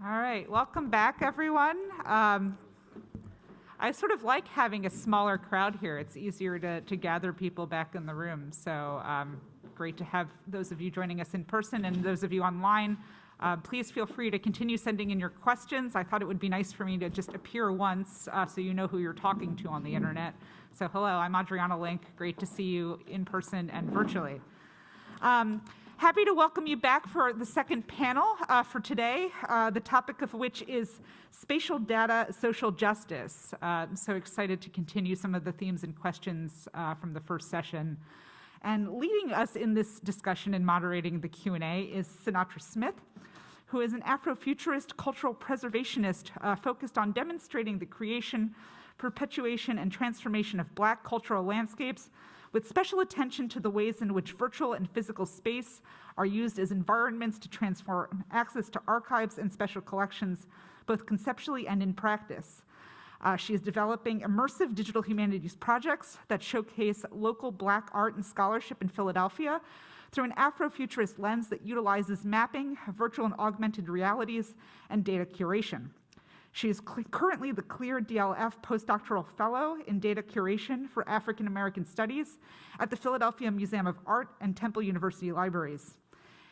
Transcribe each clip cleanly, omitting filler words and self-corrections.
All right, welcome back, everyone. I sort of like having a smaller crowd here. It's easier to gather people back in the room. So great to have those of you joining us in person and those of you online. Please feel free to continue sending in your questions. I thought it would be nice for me to just appear once so you know who you're talking to on the internet. So hello, I'm Adriana Link. Great to see you in person and virtually. Happy to welcome you back for the second panel for today, the topic of which is spatial data, social justice. I'm so excited to continue some of the themes and questions from the first session. And leading us in this discussion and moderating the Q&A is Synatra Smith, who is an Afrofuturist cultural preservationist focused on demonstrating the creation, perpetuation, and transformation of Black cultural landscapes, with special attention to the ways in which virtual and physical space are used as environments to transform access to archives and special collections, both conceptually and in practice. She is developing immersive digital humanities projects that showcase local Black art and scholarship in Philadelphia through an Afrofuturist lens that utilizes mapping, virtual and augmented realities, and data curation. She is currently the CLEAR DLF postdoctoral fellow in data curation for African American Studies at the Philadelphia Museum of Art and Temple University Libraries.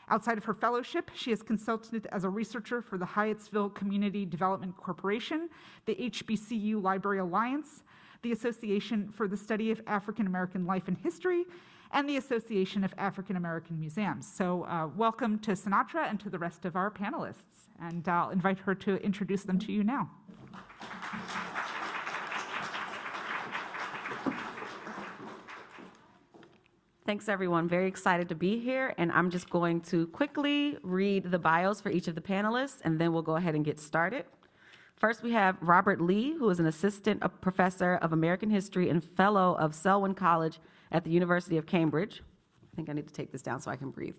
Outside of her fellowship, she has consulted as a researcher for the Hyattsville Community Development Corporation, the HBCU Library Alliance, the Association for the Study of African American Life and History, and the Association of African American Museums. So welcome to Synatra and to the rest of our panelists. And I'll invite her to introduce them to you now. Thanks, everyone. Very excited to be here. And I'm just going to quickly read the bios for each of the panelists, and then we'll go ahead and get started. First, we have Robert Lee, who is an assistant professor of American history and fellow of Selwyn College at the University of Cambridge. I think I need to take this down so I can breathe.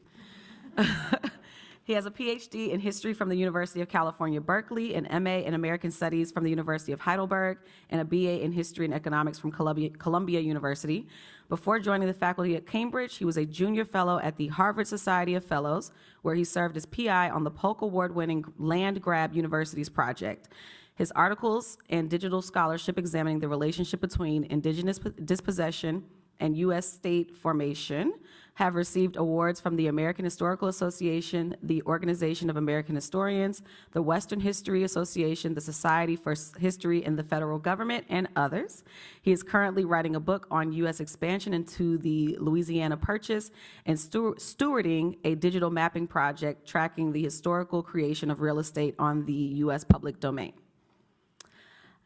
He has a PhD in history from the University of California, Berkeley, an MA in American Studies from the University of Heidelberg, and a BA in history and economics from Columbia University. Before joining the faculty at Cambridge, he was a junior fellow at the Harvard Society of Fellows, where he served as PI on the Polk Award-winning Land Grab Universities project. His articles and digital scholarship examining the relationship between indigenous dispossession and U.S. state formation have received awards from the American Historical Association, the Organization of American Historians, the Western History Association, the Society for History in the Federal Government, and others. He is currently writing a book on U.S. expansion into the Louisiana Purchase and stewarding a digital mapping project tracking the historical creation of real estate on the U.S. public domain.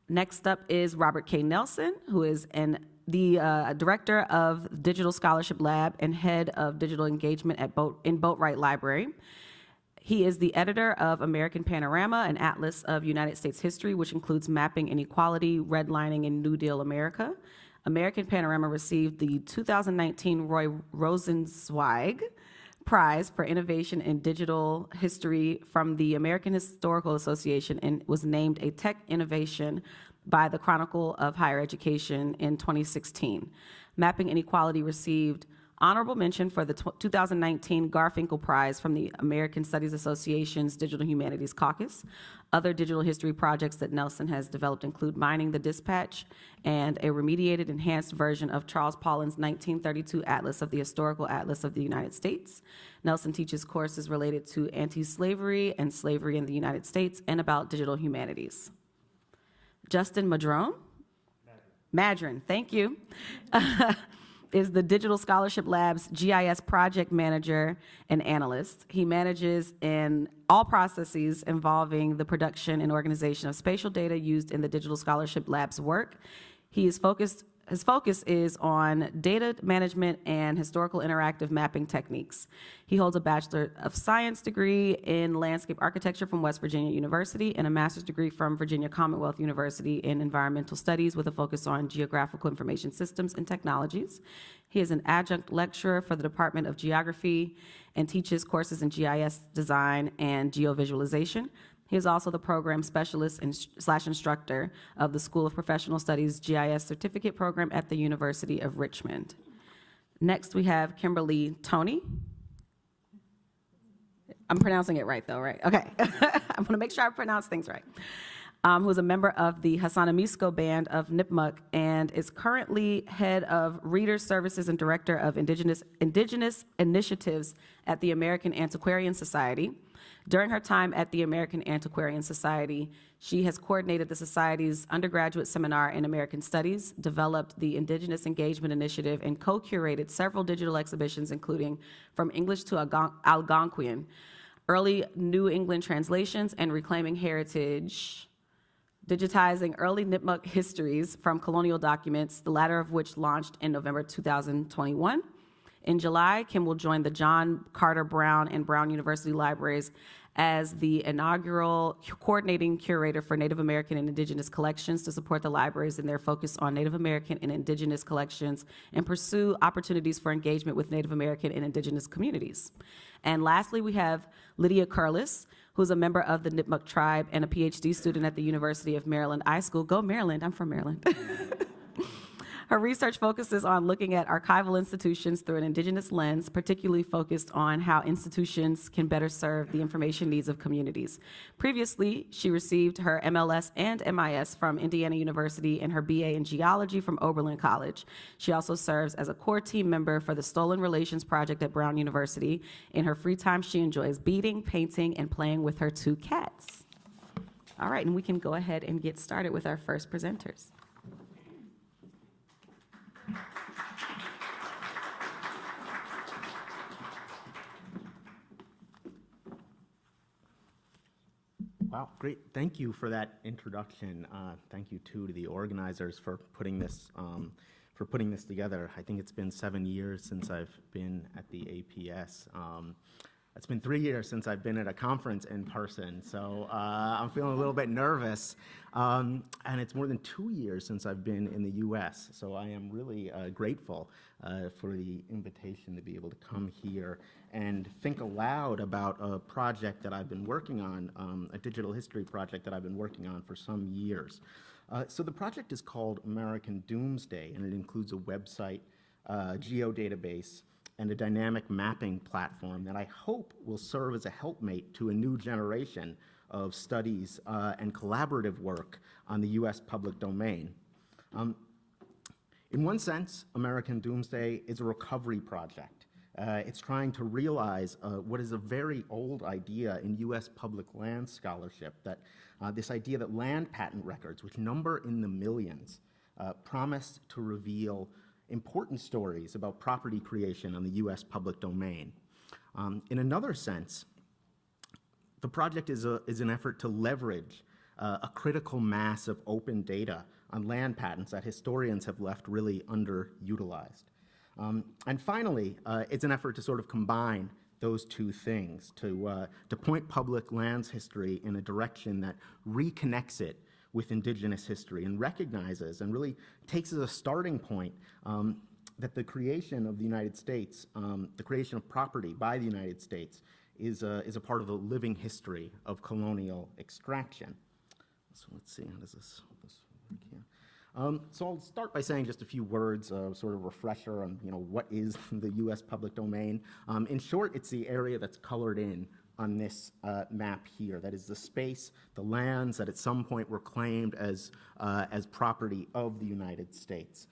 Next up is Robert K. Nelson, who is the director of Digital Scholarship Lab and head of digital engagement at Boatwright Library. He is the editor of American Panorama, an atlas of United States history, which includes mapping inequality, redlining, and New Deal America. American Panorama received the 2019 Roy Rosenzweig Prize for Innovation in Digital History from the American Historical Association and was named a tech innovation by the Chronicle of Higher Education in 2016. Mapping Inequality received honorable mention for the 2019 Garfinkel Prize from the American Studies Association's Digital Humanities Caucus. Other digital history projects that Nelson has developed include Mining the Dispatch and a remediated, enhanced version of Charles Paulin's 1932 Atlas of the Historical Atlas of the United States. Nelson teaches courses related to anti-slavery and slavery in the United States and about digital humanities. Justin Madron, thank you, is the Digital Scholarship Lab's GIS project manager and analyst. He manages in all processes involving the production and organization of spatial data used in the Digital Scholarship Lab's work. His focus is on data management and historical interactive mapping techniques. He holds a Bachelor of Science degree in landscape architecture from West Virginia University and a master's degree from Virginia Commonwealth University in environmental studies with a focus on geographical information systems and technologies. He is an adjunct lecturer for the Department of Geography and teaches courses in GIS design and geovisualization. He is also the program specialist and / instructor of the School of Professional Studies GIS certificate program at the University of Richmond. Next, we have Kimberly Toney. I'm pronouncing it right, though, right? Okay. I'm going to make sure I pronounce things right. Who is a member of the Hasanamisko Band of Nipmuc and is currently head of Reader Services and Director of Indigenous Initiatives at the American Antiquarian Society. During her time at the American Antiquarian Society, she has coordinated the Society's undergraduate seminar in American Studies, developed the Indigenous Engagement Initiative, and co-curated several digital exhibitions, including From English to Algonquian, Early New England Translations, and Reclaiming Heritage, digitizing early Nipmuc histories from colonial documents, the latter of which launched in November 2021. In July, Kim will join the John Carter Brown and Brown University Libraries as the inaugural coordinating curator for Native American and Indigenous collections to support the libraries in their focus on Native American and Indigenous collections and pursue opportunities for engagement with Native American and Indigenous communities. And lastly, we have Lydia Carlos, who's a member of the Nipmuc tribe and a PhD student at the University of Maryland iSchool. Go Maryland, I'm from Maryland. Her research focuses on looking at archival institutions through an Indigenous lens, particularly focused on how institutions can better serve the information needs of communities. Previously, she received her MLS and MIS from Indiana University and her BA in geology from Oberlin College. She also serves as a core team member for the Stolen Relations Project at Brown University. In her free time, she enjoys beading, painting, and playing with her 2 cats. All right, and we can go ahead and get started with our first presenters. Wow, great. Thank you for that introduction. Thank you, too, to the organizers for putting this together. I think it's been 7 years since I've been at the APS. It's been 3 years since I've been at a conference in person, so I'm feeling a little bit nervous. And it's more than 2 years since I've been in the U.S., so I am really grateful for the invitation to be able to come here and think aloud about a project that I've been working on, a digital history project that I've been working on for some years. So the project is called American Doomsday, and it includes a website, geodatabase, and a dynamic mapping platform that I hope will serve as a helpmate to a new generation of studies and collaborative work on the U.S. public domain. In one sense, American Doomsday is a recovery project. It's trying to realize what is a very old idea in U.S. public land scholarship, that this idea that land patent records, which number in the millions, promise to reveal important stories about property creation on the U.S. public domain. In another sense, the project is an effort to leverage a critical mass of open data on land patents that historians have left really underutilized. And finally, it's an effort to sort of combine those two things, to point public lands history in a direction that reconnects it with Indigenous history and recognizes and really takes as a starting point that the creation of the United States, the creation of property by the United States, is a part of the living history of colonial extraction. So let's see, how does this work here? So I'll start by saying just a few words, sort of refresher on what is the U.S. public domain. In short, it's the area that's colored in on this map here. That is the space, the lands that at some point were claimed as property of the United States.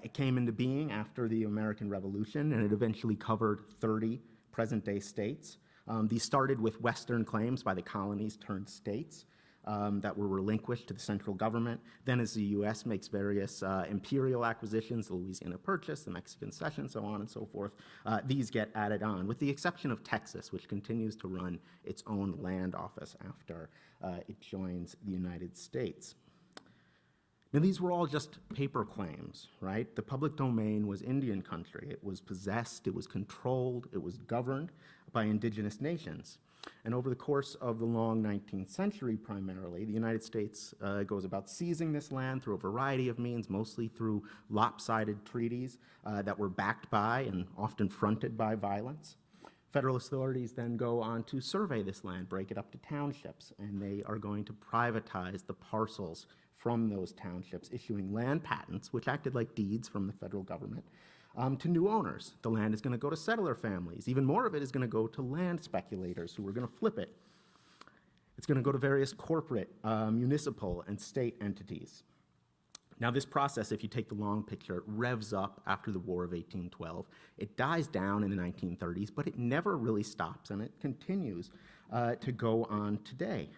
It came into being after the American Revolution, and it eventually covered 30 present-day states. These started with Western claims by the colonies turned states that were relinquished to the central government. Then as the U.S. makes various imperial acquisitions, the Louisiana Purchase, the Mexican Cession, so on and so forth, these get added on, with the exception of Texas, which continues to run its own land office after it joins the United States. Now, these were all just paper claims, right? The public domain was Indian country. It was possessed, it was controlled, it was governed by indigenous nations. And over the course of the long 19th century, primarily, the United States goes about seizing this land through a variety of means, mostly through lopsided treaties that were backed by and often fronted by violence. Federal authorities then go on to survey this land, break it up to townships, and they are going to privatize the parcels from those townships, issuing land patents, which acted like deeds from the federal government, to new owners. The land is going to go to settler families. Even more of it is going to go to land speculators who are going to flip it. It's going to go to various corporate, municipal, and state entities. Now, this process, if you take the long picture, revs up after the War of 1812. It dies down in the 1930s, but it never really stops, and it continues to go on today.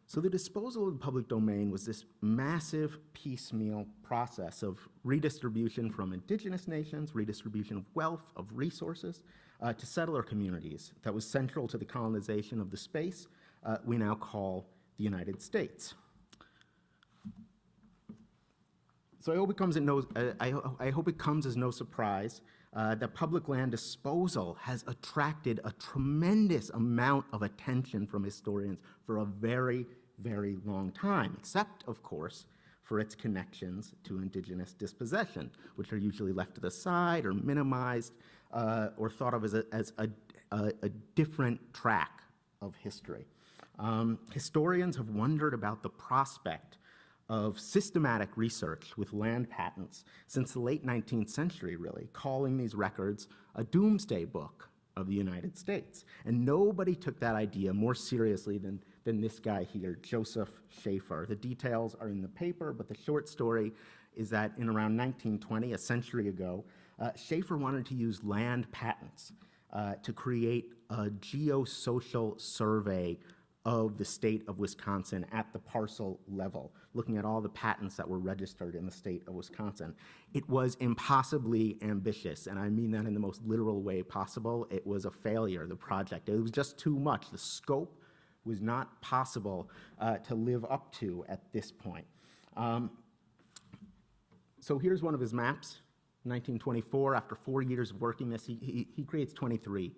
So the disposal of the public domain was this massive piecemeal process of redistribution from indigenous nations, redistribution of wealth, of resources, to settler communities that was central to the colonization of the space we now call the United States. So I hope it comes as no surprise that public land disposal has attracted a tremendous amount of attention from historians for a very, very long time, except, of course, for its connections to indigenous dispossession, which are usually left to the side or minimized or thought of as a different track of history. Historians have wondered about the prospect of systematic research with land patents since the late 19th century, really, calling these records a doomsday book of the United States. And nobody took that idea more seriously than this guy here, Joseph Schaefer. The details are in the paper, but the short story is that in around 1920, a century ago, Schaefer wanted to use land patents to create a geosocial survey of the state of Wisconsin at the parcel level, looking at all the patents that were registered in the state of Wisconsin. It was impossibly ambitious, and I mean that in the most literal way possible. It was a failure, the project. It was just too much. The scope was not possible to live up to at this point. So here's one of his maps, 1924. After 4 years of working this, he creates 23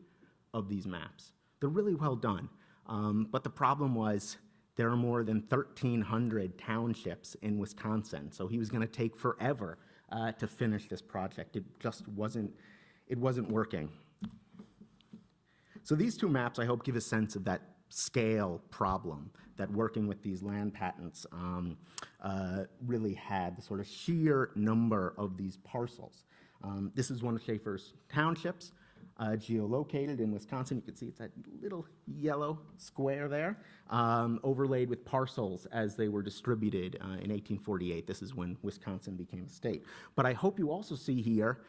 of these maps. They're really well done. But the problem was there are more than 1,300 townships in Wisconsin, so he was going to take forever to finish this project. It just wasn't working. So these two maps, I hope, give a sense of that scale problem that working with these land patents really had, the sort of sheer number of these parcels. This is one of Schaefer's townships. Geolocated in Wisconsin. You can see it's that little yellow square there, overlaid with parcels as they were distributed in 1848. This is when Wisconsin became a state. But I hope you also see here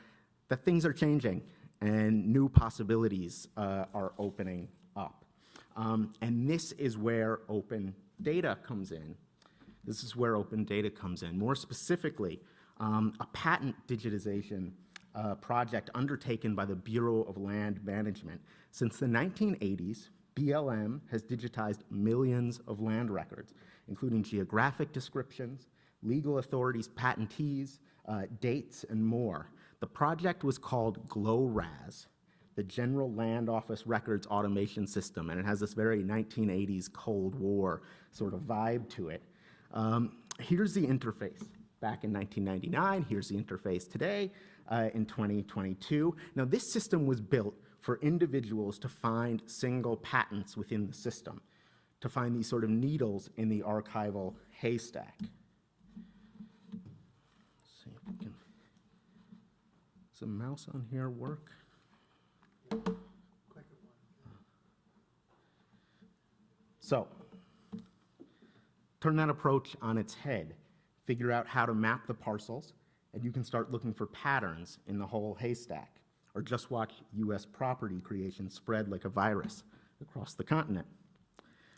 that things are changing and new possibilities are opening up. And this is where open data comes in. This is where open data comes in. More specifically, a patent digitization project undertaken by the Bureau of Land Management. Since the 1980s, BLM has digitized millions of land records, including geographic descriptions, legal authorities, patentees, dates, and more. The project was called GLORAS, the General Land Office Records Automation System, and it has this very 1980s Cold War sort of vibe to it. Here's the interface back in 1999. Here's the interface today. In 2022. Now, this system was built for individuals to find single patents within the system, to find these sort of needles in the archival haystack. Let's see if we can. Does the mouse on here work? So, turn that approach on its head. Figure out how to map the parcels, and you can start looking for patterns in the whole haystack, or just watch US property creation spread like a virus across the continent.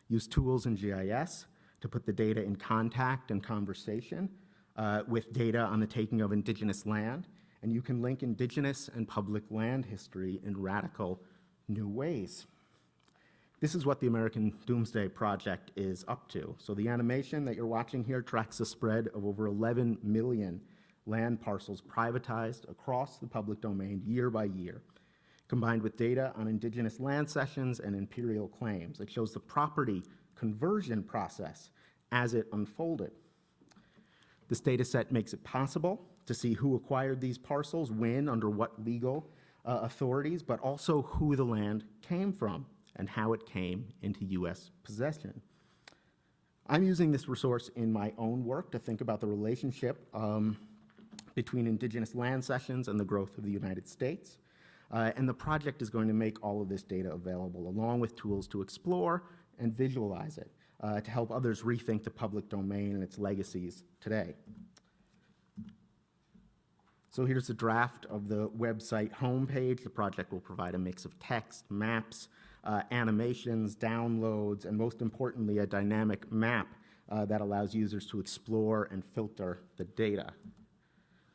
Use tools in GIS to put the data in contact and conversation with data on the taking of indigenous land, and you can link indigenous and public land history in radical new ways. This is what the American Doomsday Project is up to. So the animation that you're watching here tracks the spread of over 11 million land parcels privatized across the public domain year by year, combined with data on indigenous land cessions and imperial claims. It shows the property conversion process as it unfolded. This data set makes it possible to see who acquired these parcels, when, under what legal authorities, but also who the land came from and how it came into US possession. I'm using this resource in my own work to think about the relationship between Indigenous land cessions and the growth of the United States. And the project is going to make all of this data available, along with tools to explore and visualize it, to help others rethink the public domain and its legacies today. So here's the draft of the website homepage. The project will provide a mix of text, maps, animations, downloads, and most importantly, a dynamic map that allows users to explore and filter the data.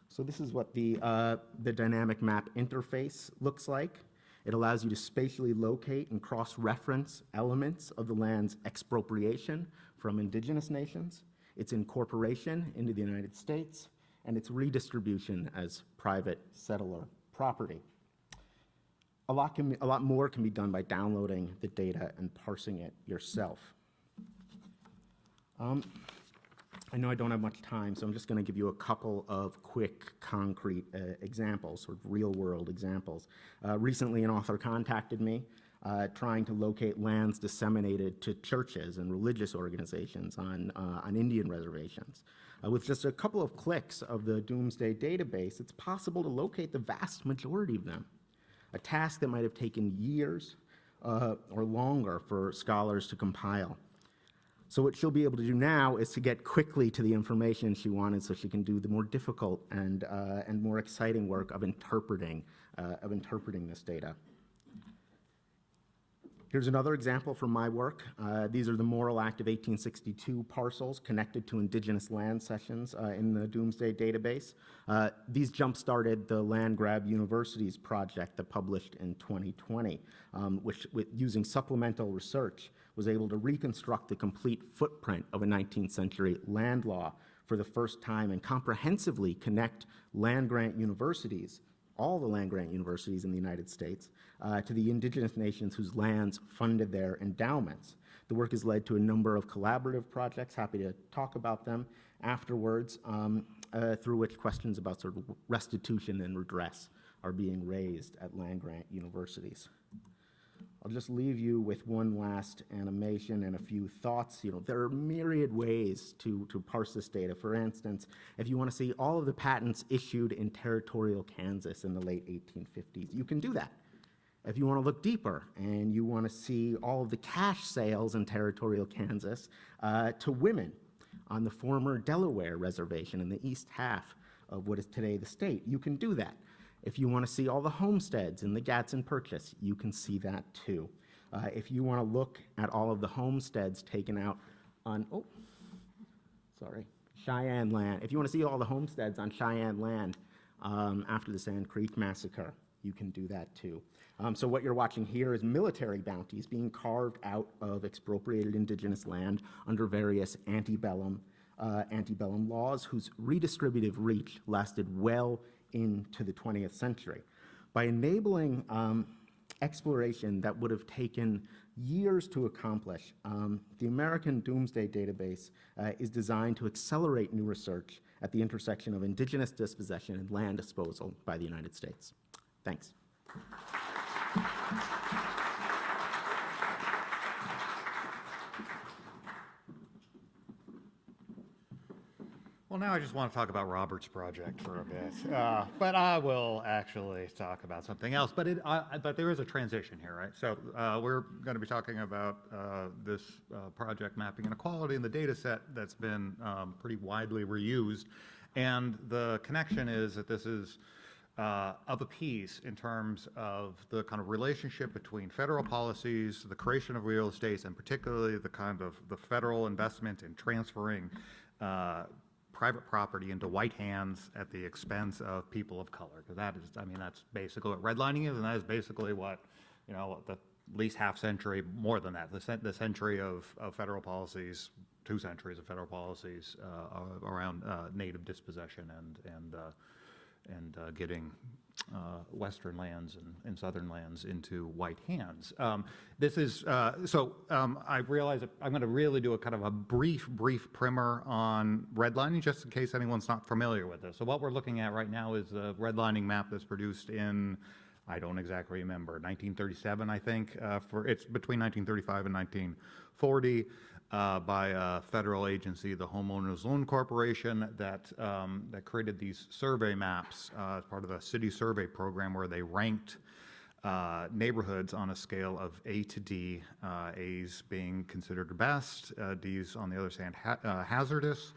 So this is what the dynamic map interface looks like. It allows you to spatially locate and cross-reference elements of the land's expropriation from Indigenous nations, its incorporation into the United States, and its redistribution as private settler property. A lot more can be done by downloading the data and parsing it yourself. I know I don't have much time, so I'm just going to give you a couple of quick, concrete examples, sort of real-world examples. Recently, an author contacted me trying to locate lands disseminated to churches and religious organizations on Indian reservations. With just a couple of clicks of the Doomsday database, it's possible to locate the vast majority of them, a task that might have taken years or longer for scholars to compile. So what she'll be able to do now is to get quickly to the information she wanted so she can do the more difficult and more exciting work of interpreting this data. Here's another example from my work. These are the Morrill Act of 1862 parcels connected to Indigenous land cessions in the Doomsday database. These jump-started the Land Grab Universities project that published in 2020, which, using supplemental research, was able to reconstruct the complete footprint of a 19th century land law for the first time and comprehensively connect land-grant universities, all the land-grant universities in the United States, to the Indigenous nations whose lands funded their endowments. The work has led to a number of collaborative projects, happy to talk about them afterwards, through which questions about sort of restitution and redress are being raised at land-grant universities. I'll just leave you with one last animation and a few thoughts. There are myriad ways to parse this data. For instance, if you want to see all of the patents issued in territorial Kansas in the late 1850s, you can do that. If you want to look deeper and you want to see all of the cash sales in territorial Kansas to women on the former Delaware reservation in the east half of what is today the state, you can do that. If you want to see all the homesteads in the Gadsden Purchase, you can see that too. If you want to look at all of the homesteads taken out on, Cheyenne land, if you want to see all the homesteads on Cheyenne land after the Sand Creek Massacre, you can do that too. So what you're watching here is military bounties being carved out of expropriated Indigenous land under various antebellum laws whose redistributive reach lasted well into the 20th century. By enabling exploration that would have taken years to accomplish, the American Doomsday Database is designed to accelerate new research at the intersection of Indigenous dispossession and land disposal by the United States. Thanks. Well, now I just want to talk about Robert's project for a bit, but I will actually talk about something else. But there is a transition here, right? So we're going to be talking about this project mapping inequality in the data set that's been pretty widely reused. And the connection is that this is of a piece in terms of the kind of relationship between federal policies, the creation of real estate, and particularly the kind of the federal investment in transferring private property into white hands at the expense of people of color. Because that is, I mean, that's basically what redlining is, and that is basically what, you know, the at least half century, more than that, the century of federal policies, 2 centuries of federal policies around native dispossession and getting western lands and southern lands into white hands. This is, I realize that I'm going to really do a kind of a brief primer on redlining, just in case anyone's not familiar with this. So what we're looking at right now is the redlining map that's produced in, I don't exactly remember, 1937, I think. It's between 1935 and 1940. by a federal agency, the Homeowners Loan Corporation, that created these survey maps as part of the city survey program, where they ranked neighborhoods on a scale of A to D, A's being considered best, D's on the other hand hazardous.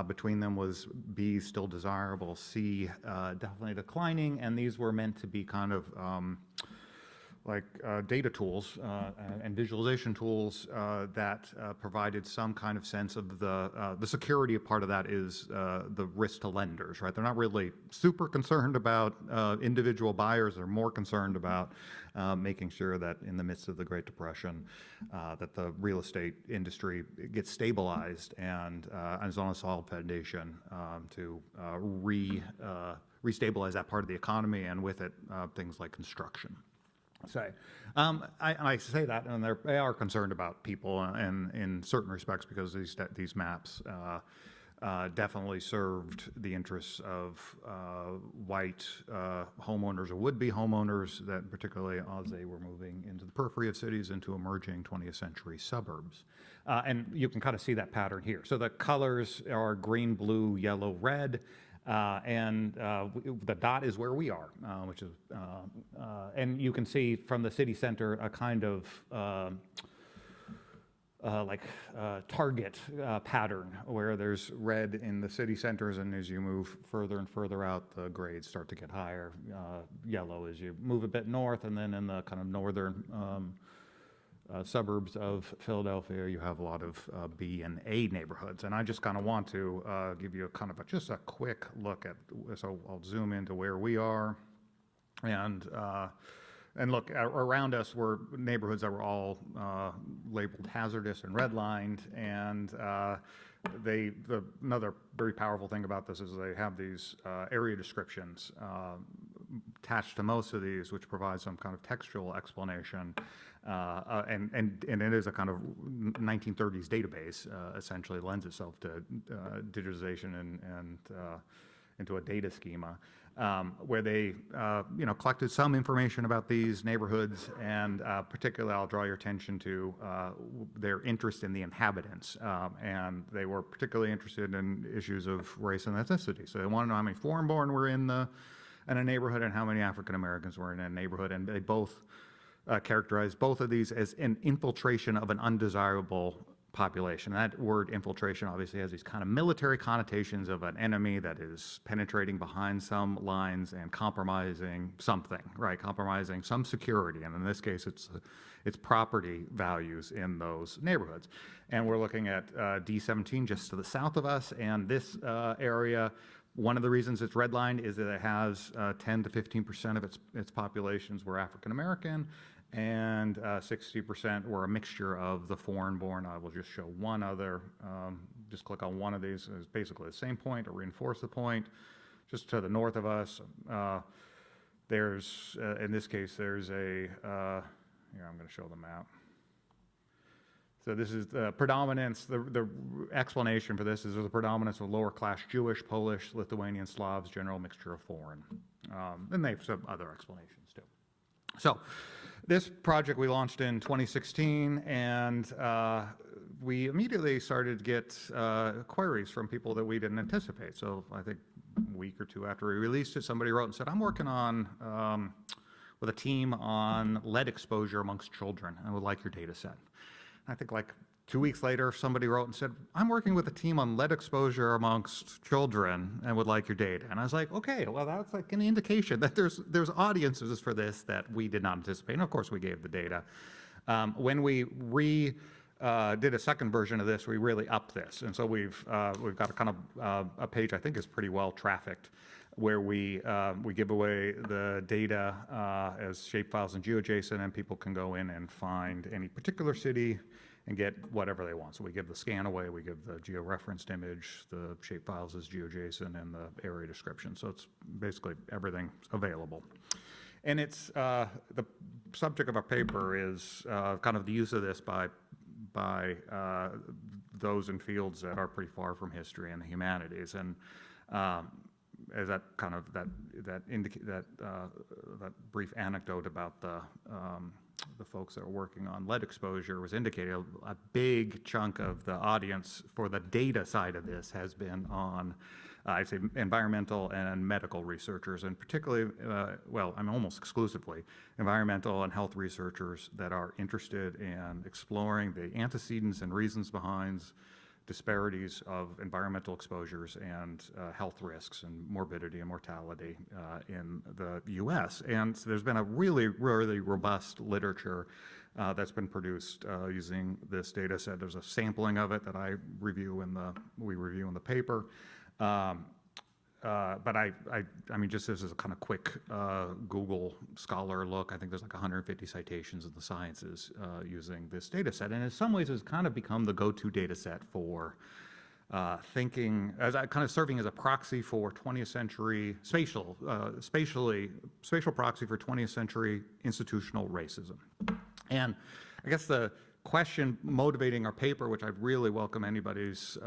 Between them was B, still desirable, C, definitely declining, and these were meant to be kind of like data tools and visualization tools that provided some kind of sense of the security. Part of that is the risk to lenders, right? They're not really super concerned about individual buyers. They're more concerned about making sure that in the midst of the Great Depression, that the real estate industry gets stabilized and is on a solid foundation to restabilize that part of the economy, and with it, things like construction. So I say that, and they are concerned about people in certain respects, because these maps definitely served the interests of white homeowners or would-be homeowners, that particularly as they were moving into the periphery of cities, into emerging 20th century suburbs. And you can kind of see that pattern here. So the colors are green, blue, yellow, red. And the dot is where we are, which is, and you can see from the city center a kind of target pattern, where there's red in the city centers, and as you move further and further out, the grades start to get higher. Yellow as you move a bit north, and then in the kind of northern suburbs of Philadelphia, you have a lot of B and A neighborhoods. And I just kind of want to give you a kind of just a quick look at, so I'll zoom into where we are. And look, around us were neighborhoods that were all labeled hazardous and redlined. And another very powerful thing about this is they have these area descriptions attached to most of these, which provide some kind of textual explanation. And it is a kind of 1930s database, essentially lends itself to digitization and into a data schema, where they collected some information about these neighborhoods, and particularly I'll draw your attention to their interest in the inhabitants, and they were particularly interested in issues of race and ethnicity. So they want to know how many foreign-born were in a neighborhood and how many African Americans were in a neighborhood, and they both characterize both of these as an infiltration of an undesirable population. That word infiltration obviously has these kind of military connotations of an enemy that is penetrating behind some lines and compromising something, right? Compromising some security, and in this case, it's property values in those neighborhoods. And we're looking at D17 just to the south of us, and this area. One of the reasons it's redlined is that it has 10 to 15% of its populations were African American, and 60% were a mixture of the foreign-born. I will just show one other. Just click on one of these. It's basically the same point to reinforce the point. Just to the north of us, there's in this case there's a. Here, I'm going to show the map. So this is the predominance, the explanation for this is there's a predominance of lower class Jewish, Polish, Lithuanian, Slavs, general mixture of foreign. And they have some other explanations too. So this project we launched in 2016, and we immediately started to get queries from people that we didn't anticipate. So I think a week or two after we released it, somebody wrote and said, I'm working on, with a team on lead exposure amongst children, and would like your data set. I think like 2 weeks later, somebody wrote and said, I'm working with a team on lead exposure amongst children and would like your data. And I was like, okay, well, that's like an indication that there's audiences for this that we did not anticipate. And of course, we gave the data. When we did a second version of this, we really upped this. And so we've got a kind of a page I think is pretty well trafficked, where we give away the data as shapefiles and GeoJSON, and people can go in and find any particular city and get whatever they want. So we give the scan away, we give the georeferenced image, the shapefiles as GeoJSON, and the area description. So it's basically everything available. And it's the subject of our paper is kind of the use of this by those in fields that are pretty far from history and the humanities. And as that kind of that brief anecdote about the the folks that are working on lead exposure was indicating a big chunk of the audience for the data side of this has been on, I'd say, environmental and medical researchers, and particularly, well, I mean, almost exclusively, environmental and health researchers that are interested in exploring the antecedents and reasons behind disparities of environmental exposures and health risks and morbidity and mortality in the U.S. And so there's been a really, really robust literature that's been produced using this data set. There's a sampling of it that we review in the paper. But I mean, just as a kind of quick Google Scholar look, I think there's like 150 citations in the sciences using this data set. And in some ways, it's kind of become the go-to data set for thinking, as kind of serving as a proxy for 20th century spatial proxy for 20th century institutional racism. And I guess the question motivating our paper, which I'd really welcome anybody's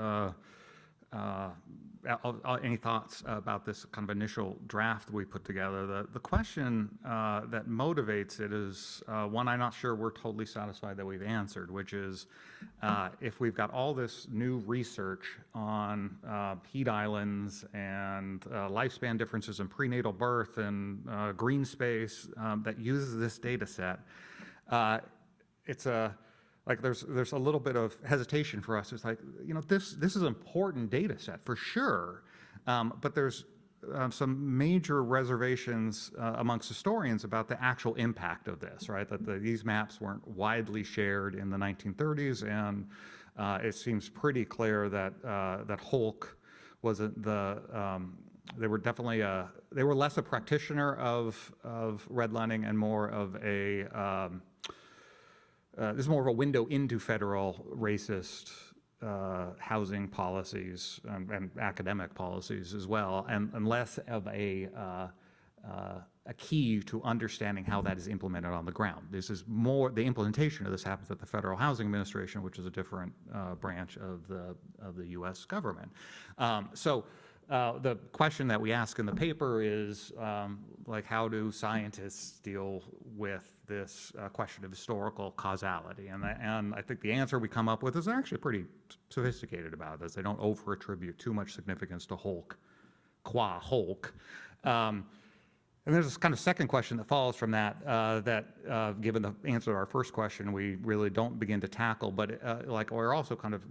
any thoughts about this kind of initial draft we put together. The question that motivates it is one I'm not sure we're totally satisfied that we've answered, which is if we've got all this new research on heat islands and lifespan differences in prenatal birth and green space that uses this data set, it's a like there's a little bit of hesitation for us. It's like, you know, this is an important data set for sure, but there's some major reservations amongst historians about the actual impact of this, right? That these maps weren't widely shared in the 1930s, and it seems pretty clear that that Holk wasn't they were definitely they were less a practitioner of redlining and more of a this is more of a window into federal racist housing policies and academic policies as well, and less of a key to understanding how that is implemented on the ground. This is more, the implementation of this happens at the Federal Housing Administration, which is a different branch of the U.S. government. So the question that we ask in the paper is, like, how do scientists deal with this question of historical causality? And I think the answer we come up with is actually pretty sophisticated about this. They don't over-attribute too much significance to Holk, qua Holk. And there's this kind of second question that follows from that, given the answer to our first question, we really don't begin to tackle, but like we're also kind of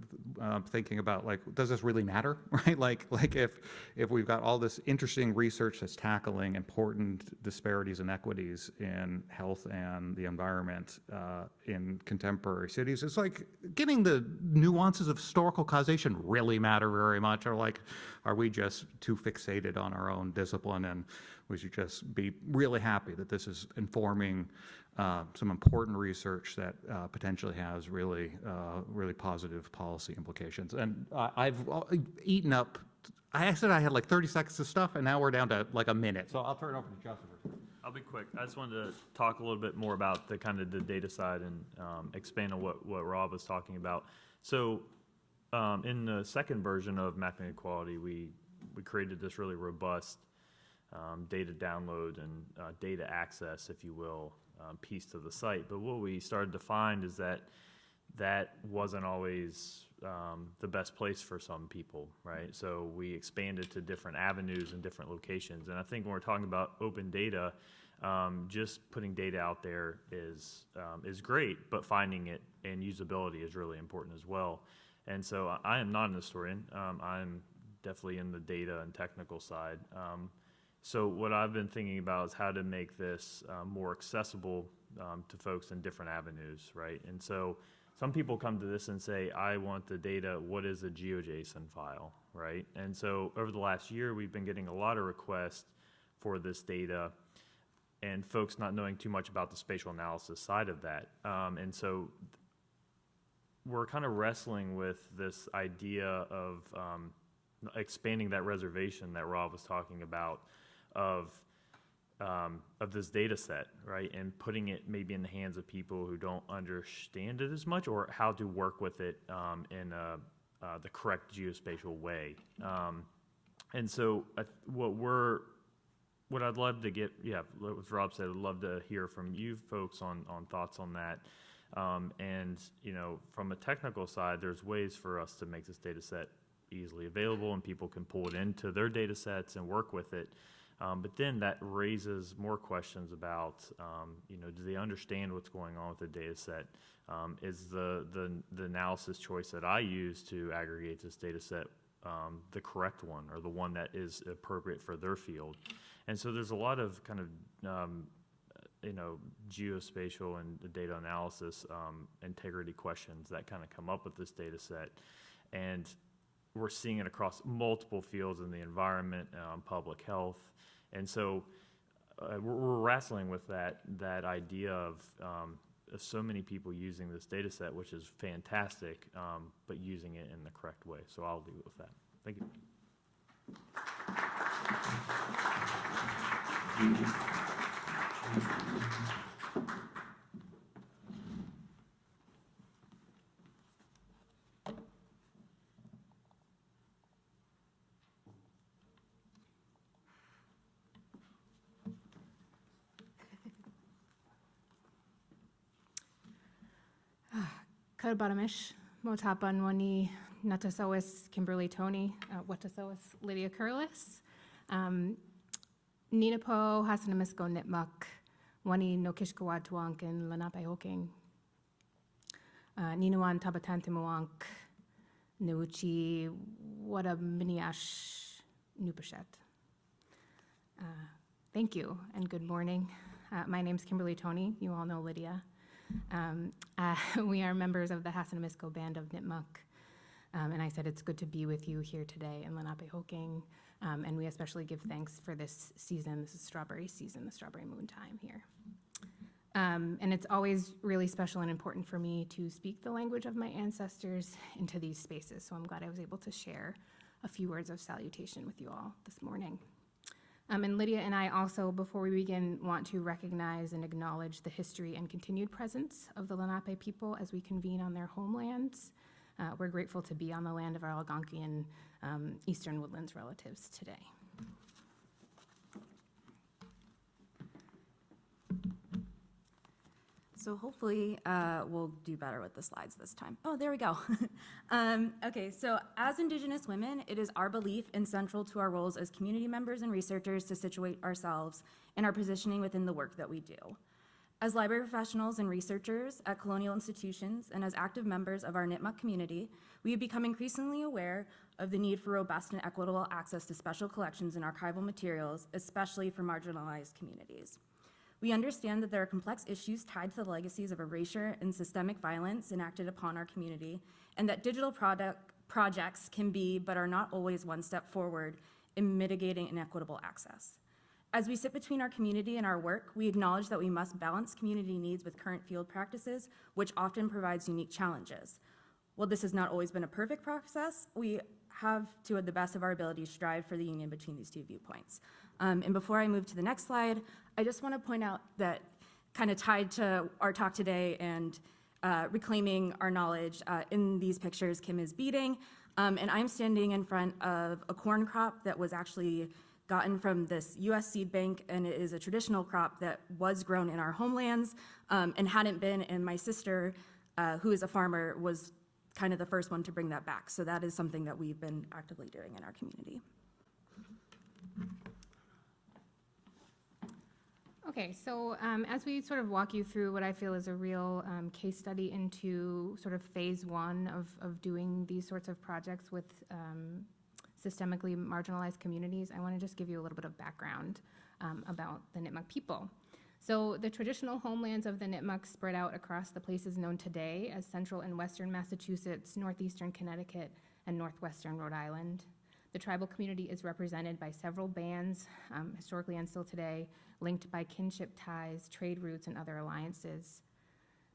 thinking about, like, does this really matter, right? Like if we've got all this interesting research that's tackling important disparities and inequities in health and the environment in contemporary cities, it's like getting the nuances of historical causation really matter very much, or like, are we just too fixated on our own discipline and we should just be really happy that this is informing some important research that potentially has really, really positive policy implications. And I've eaten up, I said I had like 30 seconds of stuff, and now we're down to like a minute. So I'll turn it over to Justin. I'll be quick. I just wanted to talk a little bit more about the kind of the data side and expand on what Rob was talking about. So in the second version of Mapping Equality, we created this really robust data download and data access, if you will, piece to the site. But what we started to find is that wasn't always the best place for some people, right? So we expanded to different avenues and different locations. And I think when we're talking about open data, just putting data out there is great, but finding it and usability is really important as well. And so I am not an historian. I'm definitely in the data and technical side. So what I've been thinking about is how to make this more accessible to folks in different avenues, right? And so some people come to this and say, I want the data, what is a GeoJSON file, right? And so over the last year, we've been getting a lot of requests for this data and folks not knowing too much about the spatial analysis side of that. And so we're kind of wrestling with this idea of expanding that reservation that Rob was talking about of this data set, right, and putting it maybe in the hands of people who don't understand it as much, or how to work with it in the correct geospatial way. And so what we're what I'd love to get, yeah, what Rob said, I'd love to hear from you folks on thoughts on that. And, you know, from a technical side, there's ways for us to make this data set easily available and people can pull it into their data sets and work with it. But then that raises more questions about, you know, do they understand what's going on with the data set? Is the analysis choice that I use to aggregate this data set the correct one or the one that is appropriate for their field? And so there's a lot of kind of, you know, geospatial and data analysis integrity questions that kind of come up with this data set. And we're seeing it across multiple fields in the environment, public health. And so we're wrestling with that idea of so many people using this data set, which is fantastic, but using it in the correct way. So I'll leave it with that. Thank you. Karbaramish, Motapan Wani, Natasawis, Kimberly, Toney, Watasawis, Lydia Carlos, Ninapo, Hasanamisko, Nitmuk, Wani, Nokishkawatuank, and Lenape Hoking, Ninawan, Tabatantimuank, Nuuchi, Wada Miniash, Nupashet. Thank you and good morning. My name's Kimberly Toney. You all know Lydia. We are members of the Hasanamisko Band of Nipmuc, and I said it's good to be with you here today in Lenapehoking, and we especially give thanks for this season. This is strawberry season, the strawberry moon time here. And it's always really special and important for me to speak the language of my ancestors into these spaces, so I'm glad I was able to share a few words of salutation with you all this morning. And Lydia and I also, before we begin, want to recognize and acknowledge the history and continued presence of the Lenape people as we convene on their homelands. We're grateful to be on the land of our Algonquian Eastern Woodlands relatives today. So hopefully we'll do better with the slides this time. Oh, there we go. Okay, so as Indigenous women, it is our belief and central to our roles as community members and researchers to situate ourselves in our positioning within the work that we do. As library professionals and researchers at colonial institutions and as active members of our Nipmuc community, we have become increasingly aware of the need for robust and equitable access to special collections and archival materials, especially for marginalized communities. We understand that there are complex issues tied to the legacies of erasure and systemic violence enacted upon our community, and that digital projects can be, but are not always, one step forward in mitigating inequitable access. As we sit between our community and our work, we acknowledge that we must balance community needs with current field practices, which often provides unique challenges. While this has not always been a perfect process, we have, to the best of our ability, strive for the union between these two viewpoints. And before I move to the next slide, I just want to point out that kind of tied to our talk today and reclaiming our knowledge, in these pictures, Kim is beading, and I'm standing in front of a corn crop that was actually gotten from this US seed bank, and it is a traditional crop that was grown in our homelands and hadn't been, and my sister, who is a farmer, was kind of the first one to bring that back. So that is something that we've been actively doing in our community. Okay, so as we sort of walk you through what I feel is a real case study into sort of phase one of doing these sorts of projects with systemically marginalized communities, I want to just give you a little bit of background about the Nipmuc people. So the traditional homelands of the Nipmuc spread out across the places known today as central and western Massachusetts, northeastern Connecticut, and northwestern Rhode Island. The tribal community is represented by several bands, historically and still today, linked by kinship ties, trade routes, and other alliances.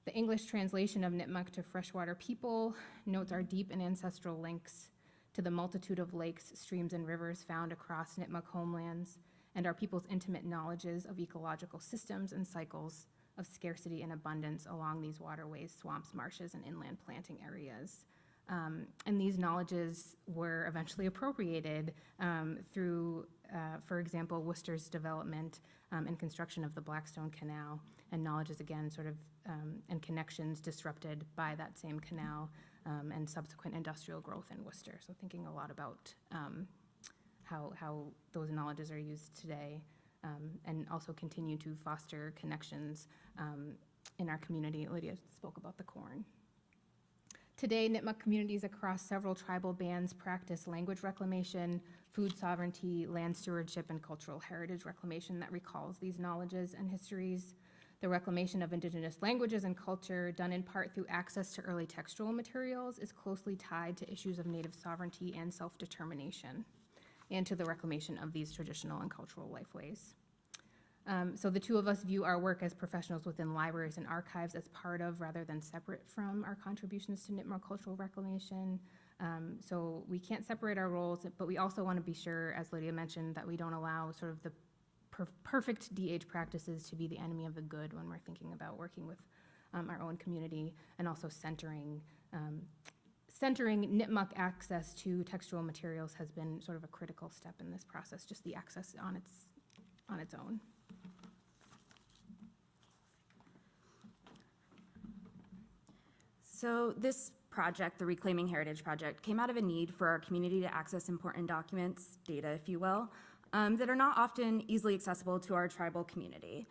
The English translation of Nipmuc to freshwater people notes our deep and ancestral links to the multitude of lakes, streams, and rivers found across Nipmuc homelands, and our people's intimate knowledges of ecological systems and cycles of scarcity and abundance along these waterways, swamps, marshes, and inland planting areas. And these knowledges were eventually appropriated through, for example, Worcester's development and construction of the Blackstone Canal, and knowledge is again sort of, and connections disrupted by that same canal and subsequent industrial growth in Worcester. So thinking a lot about how those knowledges are used today and also continue to foster connections in our community. Lydia spoke about the corn. Today, Nipmuc communities across several tribal bands practice language reclamation, food sovereignty, land stewardship, and cultural heritage reclamation that recalls these knowledges and histories. The reclamation of Indigenous languages and culture, done in part through access to early textual materials, is closely tied to issues of Native sovereignty and self-determination, and to the reclamation of these traditional and cultural lifeways. So the two of us view our work as professionals within libraries and archives as part of, rather than separate from, our contributions to Nipmuc cultural reclamation. So we can't separate our roles, but we also want to be sure, as Lydia mentioned, that we don't allow sort of the perfect DH practices to be the enemy of the good when we're thinking about working with our own community, and also centering Nipmuc access to textual materials has been sort of a critical step in this process, just the access on its own. So this project, the Reclaiming Heritage Project, came out of a need for our community to access important documents, data, if you will, that are not often easily accessible to our tribal community.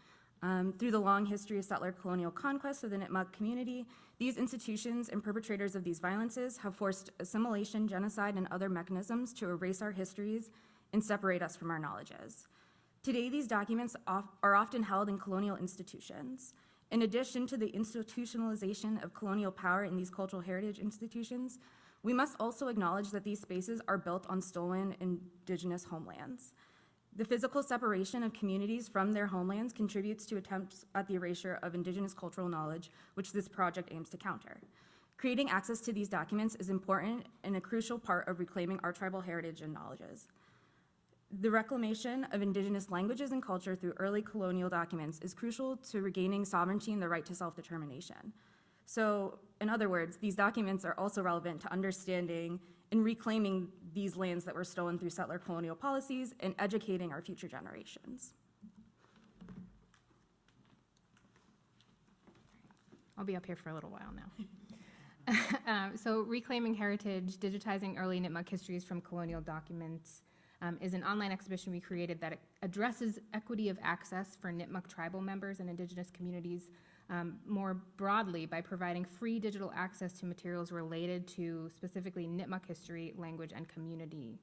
Through the long history of settler colonial conquest of the Nipmuc community, these institutions and perpetrators of these violences have forced assimilation, genocide, and other mechanisms to erase our histories and separate us from our knowledges. Today, these documents are often held in colonial institutions. In addition to the institutionalization of colonial power in these cultural heritage institutions, we must also acknowledge that these spaces are built on stolen Indigenous homelands. The physical separation of communities from their homelands contributes to attempts at the erasure of Indigenous cultural knowledge, which this project aims to counter. Creating access to these documents is important and a crucial part of reclaiming our tribal heritage and knowledges. The reclamation of Indigenous languages and culture through early colonial documents is crucial to regaining sovereignty and the right to self-determination. So, in other words, these documents are also relevant to understanding and reclaiming these lands that were stolen through settler colonial policies and educating our future generations. I'll be up here for a little while now. So Reclaiming Heritage, Digitizing Early Nipmuc Histories from Colonial Documents is an online exhibition we created that addresses equity of access for Nipmuc tribal members and Indigenous communities more broadly by providing free digital access to materials related to specifically Nipmuc history, language, and community.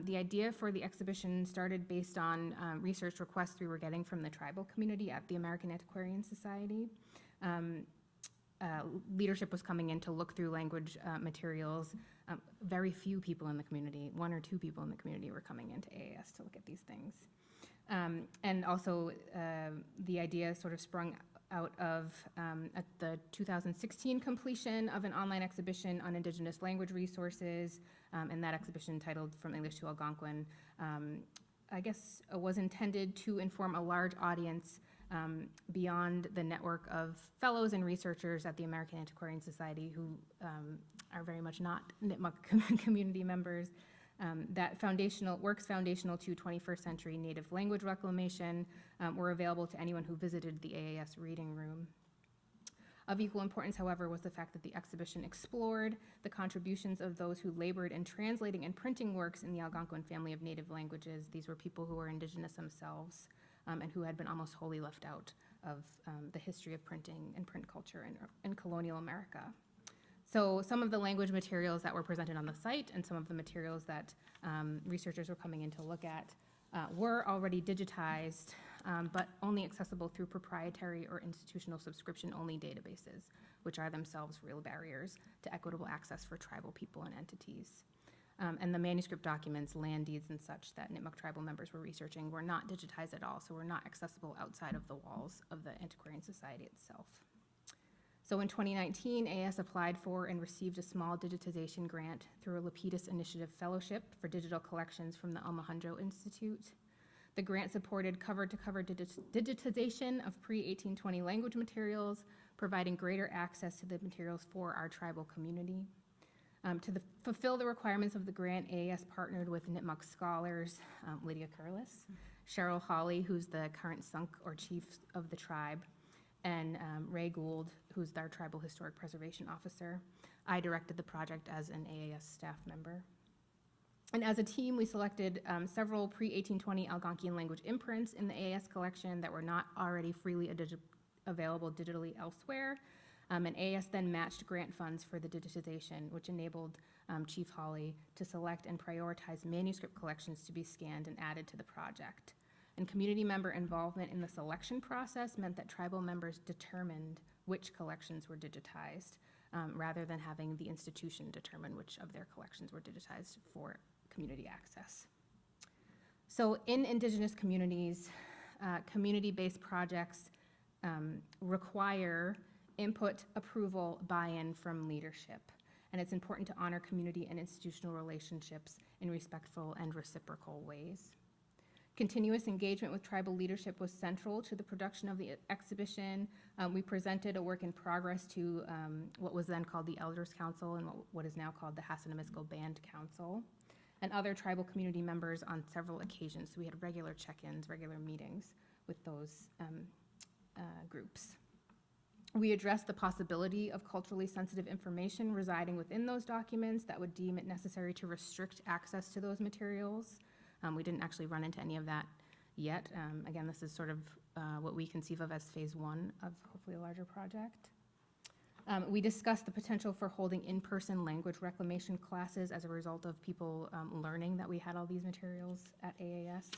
The idea for the exhibition started based on research requests we were getting from the tribal community at the American Antiquarian Society. Leadership was coming in to look through language materials. Very few people in the community, 1 or 2 people in the community, were coming into AAS to look at these things. And also the idea sort of sprung out of at the 2016 completion of an online exhibition on Indigenous language resources, and that exhibition, titled From English to Algonquin, I guess was intended to inform a large audience beyond the network of fellows and researchers at the American Antiquarian Society who are very much not Nipmuc community members. That works foundational to 21st century native language reclamation were available to anyone who visited the AAS reading room. Of equal importance, however, was the fact that the exhibition explored the contributions of those who labored in translating and printing works in the Algonquin family of native languages. These were people who were Indigenous themselves and who had been almost wholly left out of the history of printing and print culture in colonial America. So some of the language materials that were presented on the site and some of the materials that researchers were coming in to look at were already digitized, but only accessible through proprietary or institutional subscription-only databases, which are themselves real barriers to equitable access for tribal people and entities. And the manuscript documents, land deeds and such that Nipmuc tribal members were researching were not digitized at all, so were not accessible outside of the walls of the Antiquarian Society itself. So in 2019, AS applied for and received a small digitization grant through a Lapidus Initiative Fellowship for digital collections from the Almohandro Institute. The grant supported cover-to-cover digitization of pre-1820 language materials, providing greater access to the materials for our tribal community. Fulfill the requirements of the grant, AAS partnered with Nipmuc scholars, Lydia Carlos, Cheryl Hawley, who's the current Sunk or chief of the tribe, and Ray Gould, who's our tribal historic preservation officer. I directed the project as an AAS staff member. And as a team, we selected several pre-1820 Algonquian language imprints in the AAS collection that were not already freely available digitally elsewhere. And AAS then matched grant funds for the digitization, which enabled Chief Hawley to select and prioritize manuscript collections to be scanned and added to the project. And community member involvement in the selection process meant that tribal members determined which collections were digitized, rather than having the institution determine which of their collections were digitized for community access. So in Indigenous communities, community-based projects require input, approval, buy-in from leadership. And it's important to honor community and institutional relationships in respectful and reciprocal ways. Continuous engagement with tribal leadership was central to the production of the exhibition. We presented a work in progress to what was then called the Elders Council and what is now called the Hassanimisco Band Council, and other tribal community members on several occasions. So we had regular check-ins, regular meetings with those groups. We addressed the possibility of culturally sensitive information residing within those documents that would deem it necessary to restrict access to those materials. We didn't actually run into any of that yet. Again, this is sort of what we conceive of as phase one of hopefully a larger project. We discussed the potential for holding in-person language reclamation classes as a result of people learning that we had all these materials at AAS.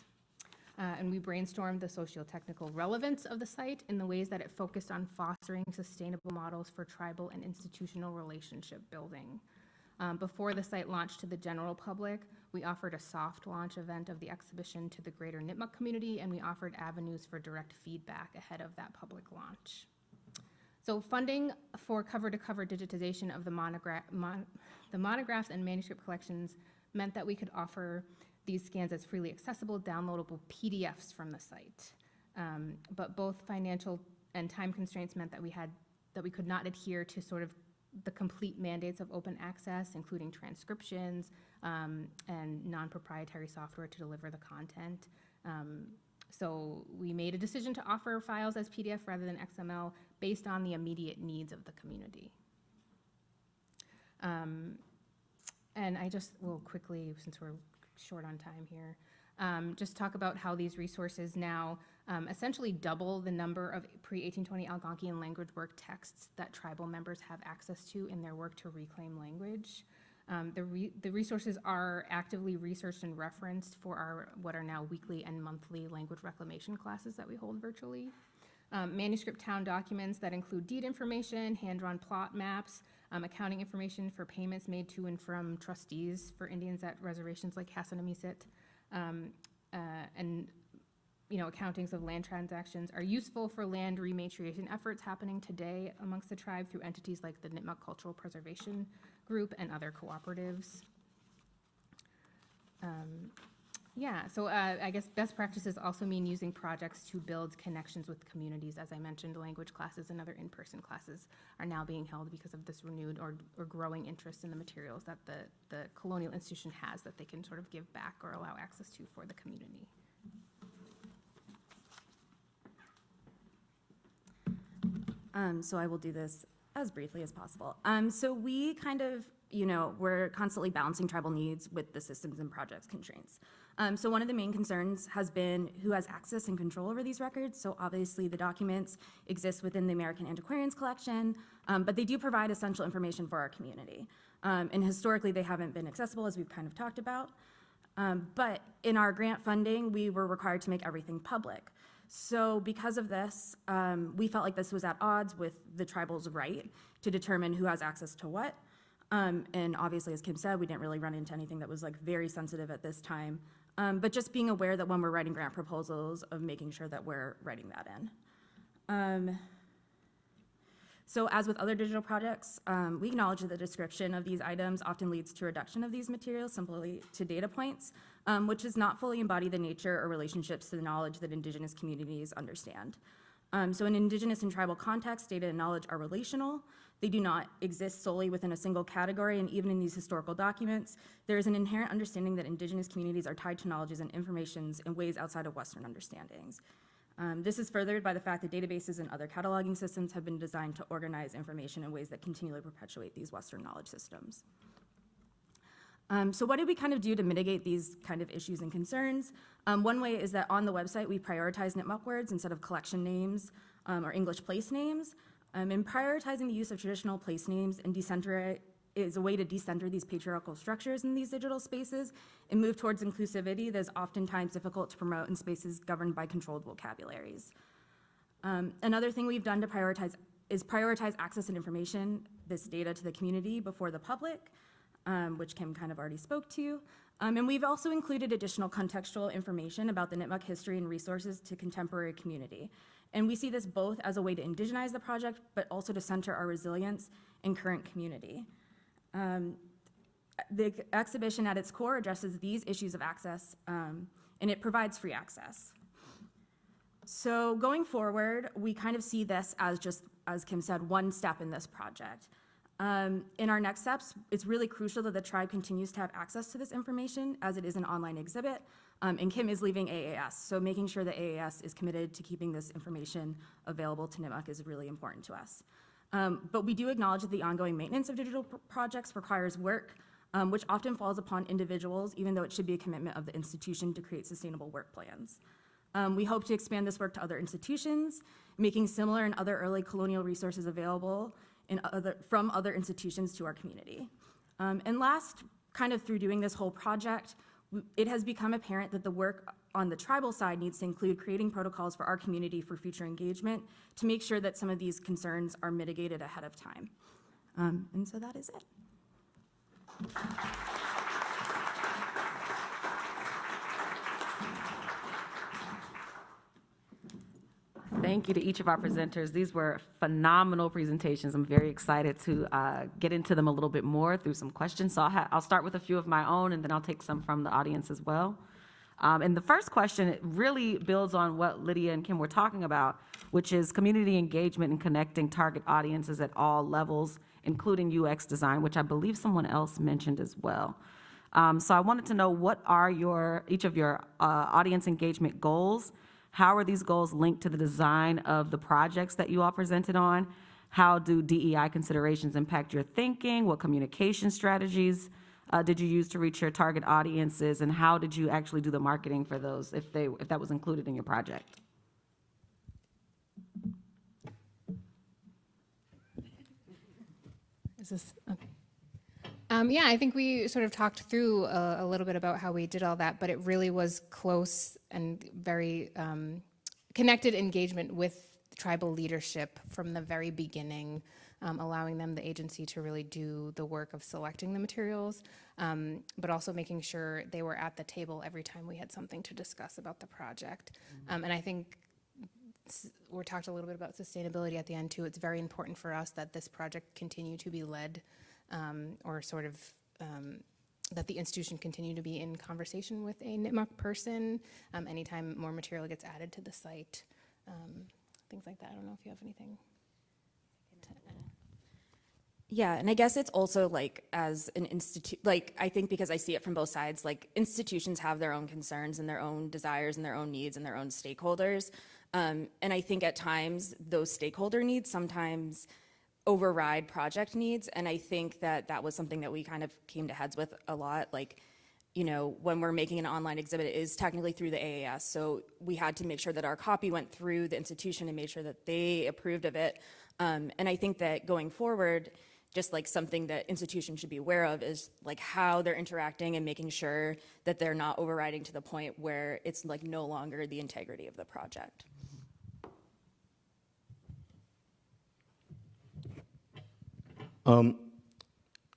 And we brainstormed the socio-technical relevance of the site in the ways that it focused on fostering sustainable models for tribal and institutional relationship building. Before the site launched to the general public, we offered a soft launch event of the exhibition to the greater Nipmuc community, and we offered avenues for direct feedback ahead of that public launch. So funding for cover-to-cover digitization of the monographs and manuscript collections meant that we could offer these scans as freely accessible, downloadable PDFs from the site. But both financial and time constraints meant that we could not adhere to sort of the complete mandates of open access, including transcriptions and non-proprietary software to deliver the content. So we made a decision to offer files as PDF rather than XML based on the immediate needs of the community. And I just will quickly, since we're short on time here, just talk about how these resources now essentially double the number of pre-1820 Algonquian language work texts that tribal members have access to in their work to reclaim language. The resources are actively researched and referenced for what are now weekly and monthly language reclamation classes that we hold virtually. Manuscript town documents that include deed information, hand-drawn plot maps, accounting information for payments made to and from trustees for Indians at reservations like Hassanimisut, and accountings of land transactions are useful for land rematriation efforts happening today amongst the tribe through entities like the Nipmuc Cultural Preservation Group and other cooperatives. So I guess best practices also mean using projects to build connections with communities. As I mentioned, language classes and other in-person classes are now being held because of this renewed or growing interest in the materials that the colonial institution has that they can sort of give back or allow access to for the community. So I will do this as briefly as possible. So we kind of, we're constantly balancing tribal needs with the systems and projects constraints. So one of the main concerns has been who has access and control over these records. So obviously the documents exist within the American Antiquarians collection, but they do provide essential information for our community. And historically they haven't been accessible, as we've kind of talked about. But in our grant funding, we were required to make everything public. So because of this, we felt like this was at odds with the tribal's right to determine who has access to what. And obviously, as Kim said, we didn't really run into anything that was like very sensitive at this time. But just being aware that when we're writing grant proposals, of making sure that we're writing that in. So as with other digital projects, we acknowledge that the description of these items often leads to reduction of these materials simply to data points, which does not fully embody the nature or relationships to the knowledge that Indigenous communities understand. So in Indigenous and tribal contexts, data and knowledge are relational. They do not exist solely within a single category, and even in these historical documents, there is an inherent understanding that Indigenous communities are tied to knowledges and informations in ways outside of Western understandings. This is furthered by the fact that databases and other cataloging systems have been designed to organize information in ways that continually perpetuate these Western knowledge systems. So what did we kind of do to mitigate these kind of issues and concerns? One way is that on the website, we prioritize Nipmuc words instead of collection names or English place names. And prioritizing the use of traditional place names and is a way to decenter these patriarchal structures in these digital spaces and move towards inclusivity that is oftentimes difficult to promote in spaces governed by controlled vocabularies. Another thing we've done to prioritize access and information, this data to the community before the public, which Kim kind of already spoke to. And we've also included additional contextual information about the Nipmuc history and resources to contemporary community. And we see this both as a way to indigenize the project, but also to center our resilience in current community. The exhibition at its core addresses these issues of access, and it provides free access. So going forward, we kind of see this as just, as Kim said, one step in this project. In our next steps, it's really crucial that the tribe continues to have access to this information as it is an online exhibit. And Kim is leaving AAS, so making sure that AAS is committed to keeping this information available to Nipmuc is really important to us. But we do acknowledge that the ongoing maintenance of digital projects requires work, which often falls upon individuals, even though it should be a commitment of the institution to create sustainable work plans. We hope to expand this work to other institutions, making similar and other early colonial resources available from other institutions to our community. And last, kind of through doing this whole project, it has become apparent that the work on the tribal side needs to include creating protocols for our community for future engagement to make sure that some of these concerns are mitigated ahead of time. And so that is it. Thank you to each of our presenters. These were phenomenal presentations. I'm very excited to get into them a little bit more through some questions. So I'll start with a few of my own, and then I'll take some from the audience as well. And the first question, it really builds on what Lydia and Kim were talking about, which is community engagement and connecting target audiences at all levels, including UX design, which I believe someone else mentioned as well. So I wanted to know, what are each of your audience engagement goals? How are these goals linked to the design of the projects that you all presented on? How do DEI considerations impact your thinking? What communication strategies did you use to reach your target audiences? And how did you actually do the marketing for those, if that was included in your project? Is this okay? Yeah, I think we sort of talked through a little bit about how we did all that, but it really was close and very connected engagement with tribal leadership from the very beginning, allowing them the agency to really do the work of selecting the materials, but also making sure they were at the table every time we had something to discuss about the project. And I think we talked a little bit about sustainability at the end too. It's very important for us that this project continue to be led or sort of that the institution continue to be in conversation with a Nipmuc person anytime more material gets added to the site, things like that. I don't know if you have anything to add. Yeah, and I guess it's also like, as an institute, like, I think because I see it from both sides, like, institutions have their own concerns and their own desires and their own needs and their own stakeholders. And I think at times those stakeholder needs sometimes override project needs. And I think that that was something that we kind of came to heads with a lot. Like, you know, when we're making an online exhibit, it is technically through the AAS. So we had to make sure that our copy went through the institution and made sure that they approved of it. And I think that going forward, just like something that institutions should be aware of is like how they're interacting and making sure that they're not overriding to the point where it's like no longer the integrity of the project.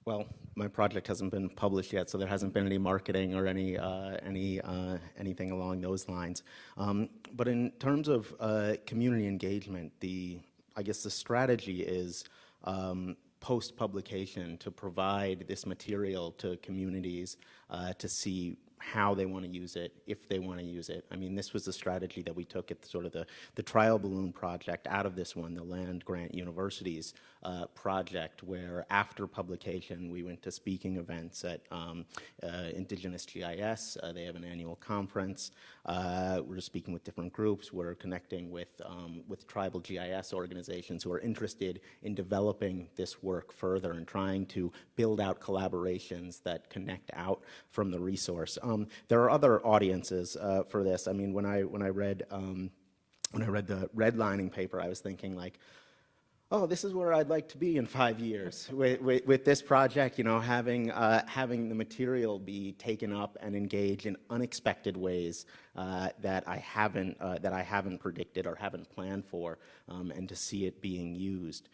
Well, my project hasn't been published yet, so there hasn't been any marketing or anything along those lines. But in terms of community engagement, I guess the strategy is post-publication to provide this material to communities to see how they want to use it, if they want to use it. I mean, this was the strategy that we took at sort of the trial balloon project out of this one, the Land Grant Universities project, where after publication we went to speaking events at Indigenous GIS. They have an annual conference. We're speaking with different groups. We're connecting with tribal GIS organizations who are interested in developing this work further and trying to build out collaborations that connect out from the resource. There are other audiences for this. I mean, when I read the redlining paper, I was thinking like, oh, this is where I'd like to be in 5 years with this project. You know, having the material be taken up and engage in unexpected ways that I haven't predicted or haven't planned for, and to see it being used.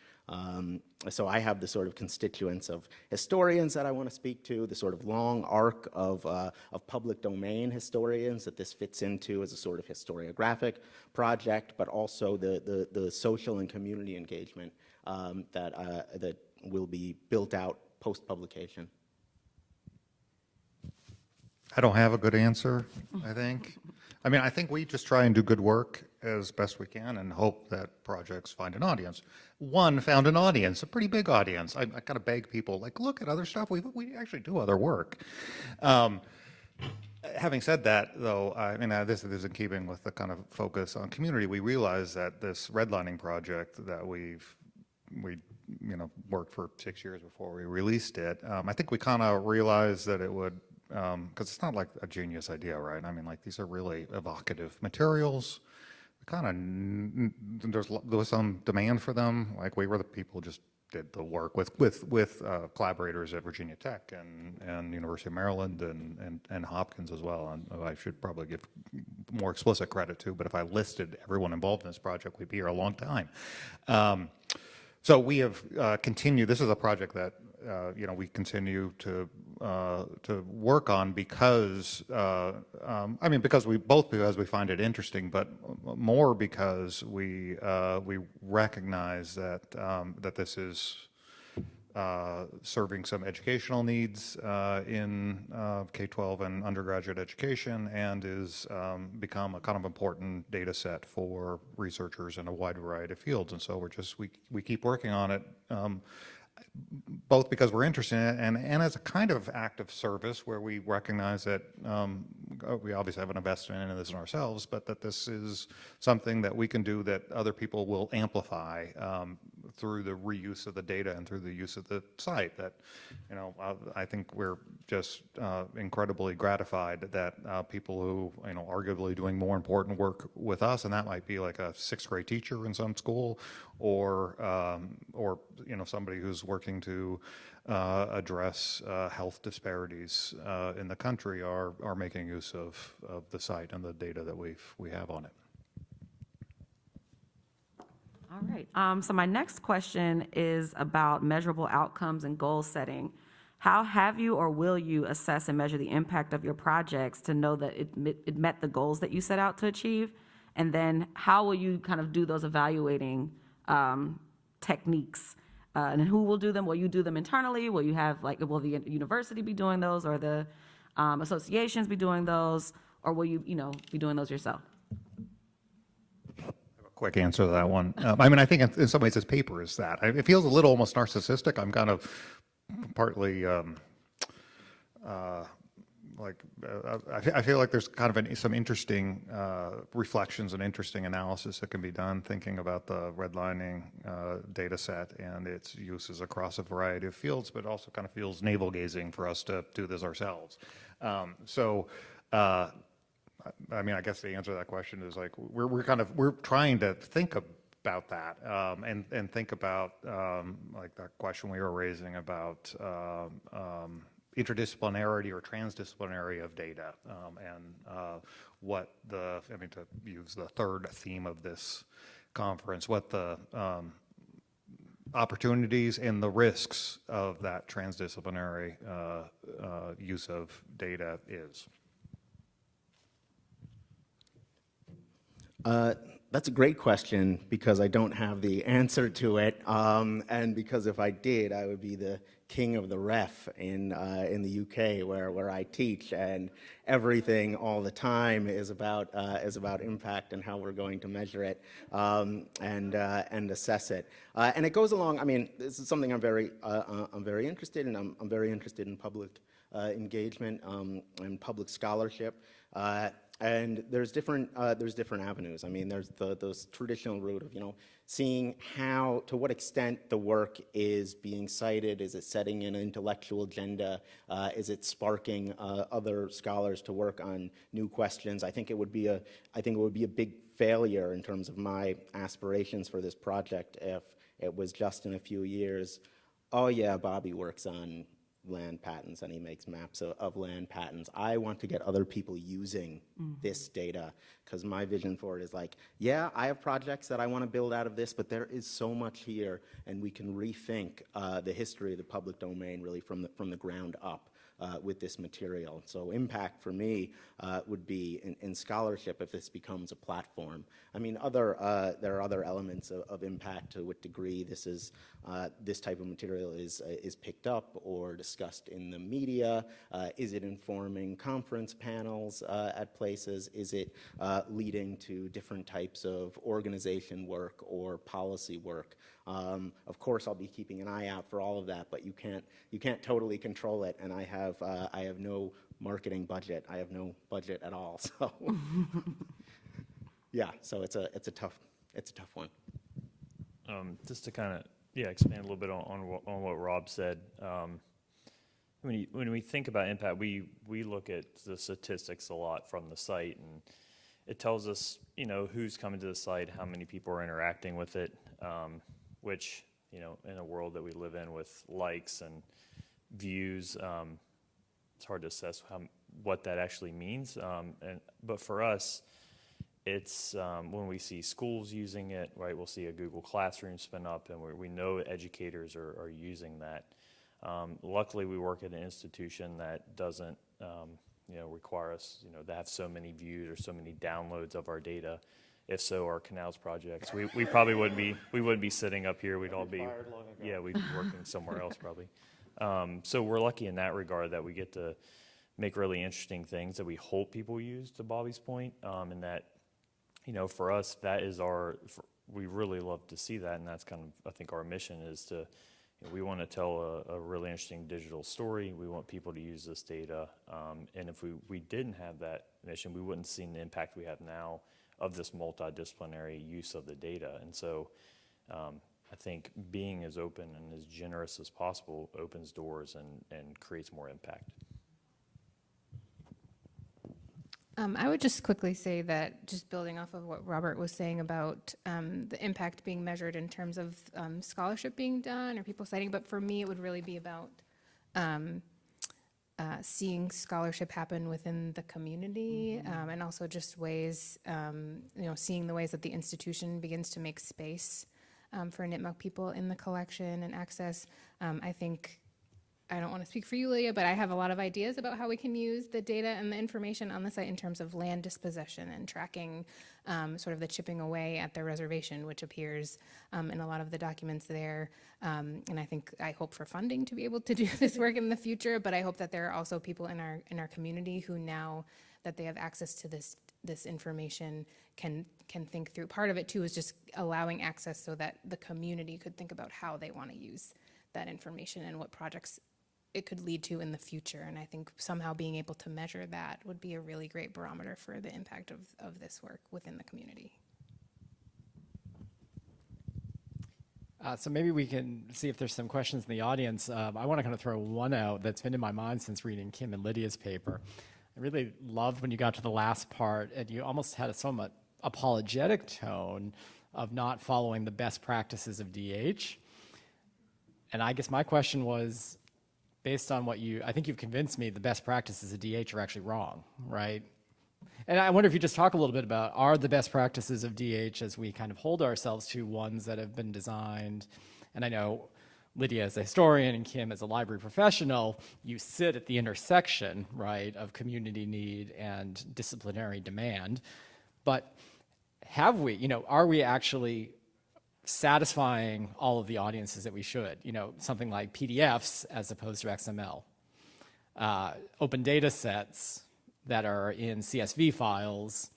So I have the sort of constituents of historians that I want to speak to, the sort of long arc of public domain historians that this fits into as a sort of historiographic project, but also the social and community engagement that will be built out post-publication. I don't have a good answer, I think. I mean, I think we just try and do good work as best we can and hope that projects find an audience. One found an audience, a pretty big audience. I kind of beg people, like, look at other stuff. We actually do other work. Having said that, though, I mean, this is in keeping with the kind of focus on community. We realize that this redlining project that we worked for 6 years before we released it, I think we kind of realized that it would, because it's not like a genius idea, right? I mean, like, these are really evocative materials. There was some demand for them. Like, we were the people who just did the work with collaborators at Virginia Tech and University of Maryland and Hopkins as well. And I should probably give more explicit credit to, but if I listed everyone involved in this project, we'd be here a long time. So we have continued. This is a project that we continue to work on because because we find it interesting, but more because we recognize that that this is serving some educational needs in K-12 and undergraduate education, and is become a kind of important data set for researchers in a wide variety of fields. And so we keep working on it, both because we're interested in it and as a kind of act of service where we recognize that we obviously have an investment in this in ourselves, but that this is something that we can do that other people will amplify through the reuse of the data and through the use of the site. That, I think we're just incredibly gratified that people who, arguably doing more important work with us, and that might be like a sixth grade teacher in some school, or somebody who's working to address health disparities in the country, are making use of the site and the data that we have on it. All right. So my next question is about measurable outcomes and goal setting. How have you or will you assess and measure the impact of your projects to know that it met the goals that you set out to achieve? And then how will you kind of do those evaluating techniques? And who will do them? Will you do them internally? Will you have, will the university be doing those, or the associations be doing those, or will you, be doing those yourself? Quick answer to that one. I think in some ways this paper is that. It feels a little almost narcissistic. I'm kind of partly I feel like there's kind of some interesting reflections and interesting analysis that can be done thinking about the redlining data set and its uses across a variety of fields, but also kind of feels navel-gazing for us to do this ourselves. I guess the answer to that question is we're trying to think about that and think about that question we were raising about interdisciplinarity or transdisciplinary of data, and what to use the third theme of this conference, what the opportunities and the risks of that transdisciplinary use of data is. That's a great question because I don't have the answer to it, and because if I did, I would be the king of the ref in the UK where I teach, and everything all the time is about impact and how we're going to measure it and assess it. And it goes along. I mean, this is something I'm very interested in. I'm very interested in public engagement and public scholarship. And there's different avenues. I mean, there's those traditional route of, seeing to what extent the work is being cited. Is it setting an intellectual agenda? Is it sparking other scholars to work on new questions? I think it would be a big failure in terms of my aspirations for this project if it was just in a few years. Oh yeah, Bobby works on land patents and he makes maps of land patents. I want to get other people using this data, because my vision for it is like, yeah, I have projects that I want to build out of this, but there is so much here, and we can rethink the history of the public domain really from the ground up with this material. So impact for me would be in scholarship if this becomes a platform. I mean, there are other elements of impact to what degree this type of material is picked up or discussed in the media. Is it informing conference panels at places? Is it leading to different types of organization work or policy work? Of course, I'll be keeping an eye out for all of that, but you can't totally control it, and I have no marketing budget. I have no budget at all. So yeah, so it's a tough one. Just to kind of expand a little bit on what Rob said. When we think about impact, we look at the statistics a lot from the site, and it tells us who's coming to the site, how many people are interacting with it, which in a world that we live in with likes and views, it's hard to assess what that actually means. But for us, it's when we see schools using it, right? We'll see a Google Classroom spin up, and we know educators are using that. Luckily, we work at an institution that doesn't, require us, to have so many views or so many downloads of our data. If so, our canals projects, we probably wouldn't be sitting up here. We'd all be, we'd be working somewhere else probably. So we're lucky in that regard that we get to make really interesting things that we hope people use, to Bobby's point, and that, for us, that is we really love to see that, and that's kind of, I think, our mission is to, we want to tell a really interesting digital story. We want people to use this data, and if we didn't have that mission, we wouldn't see the impact we have now of this multidisciplinary use of the data. And so I think being as open and as generous as possible opens doors and creates more impact. I would just quickly say that, just building off of what Robert was saying about the impact being measured in terms of scholarship being done or people citing, but for me it would really be about seeing scholarship happen within the community, and also just ways, seeing the ways that the institution begins to make space for Nipmuc people in the collection and access. I think, I don't want to speak for you, Lydia, but I have a lot of ideas about how we can use the data and the information on the site in terms of land dispossession and tracking sort of the chipping away at the reservation, which appears in a lot of the documents there. And I hope for funding to be able to do this work in the future, but I hope that there are also people in our community who, now that they have access to this information, can think through. Part of it too is just allowing access so that the community could think about how they want to use that information and what projects it could lead to in the future. And I think somehow being able to measure that would be a really great barometer for the impact of this work within the community. So maybe we can see if there's some questions in the audience. I want to kind of throw one out that's been in my mind since reading Kim and Lydia's paper. I really loved when you got to the last part and you almost had a somewhat apologetic tone of not following the best practices of DH. And I guess my question was, based on what I think you've convinced me the best practices of DH are actually wrong, right? And I wonder if you just talk a little bit about, are the best practices of DH, as we kind of hold ourselves to, ones that have been designed? And I know Lydia as a historian and Kim as a library professional, you sit at the intersection, right, of community need and disciplinary demand. But have we, are we actually satisfying all of the audiences that we should? Something like PDFs as opposed to XML. Open data sets that are in CSV files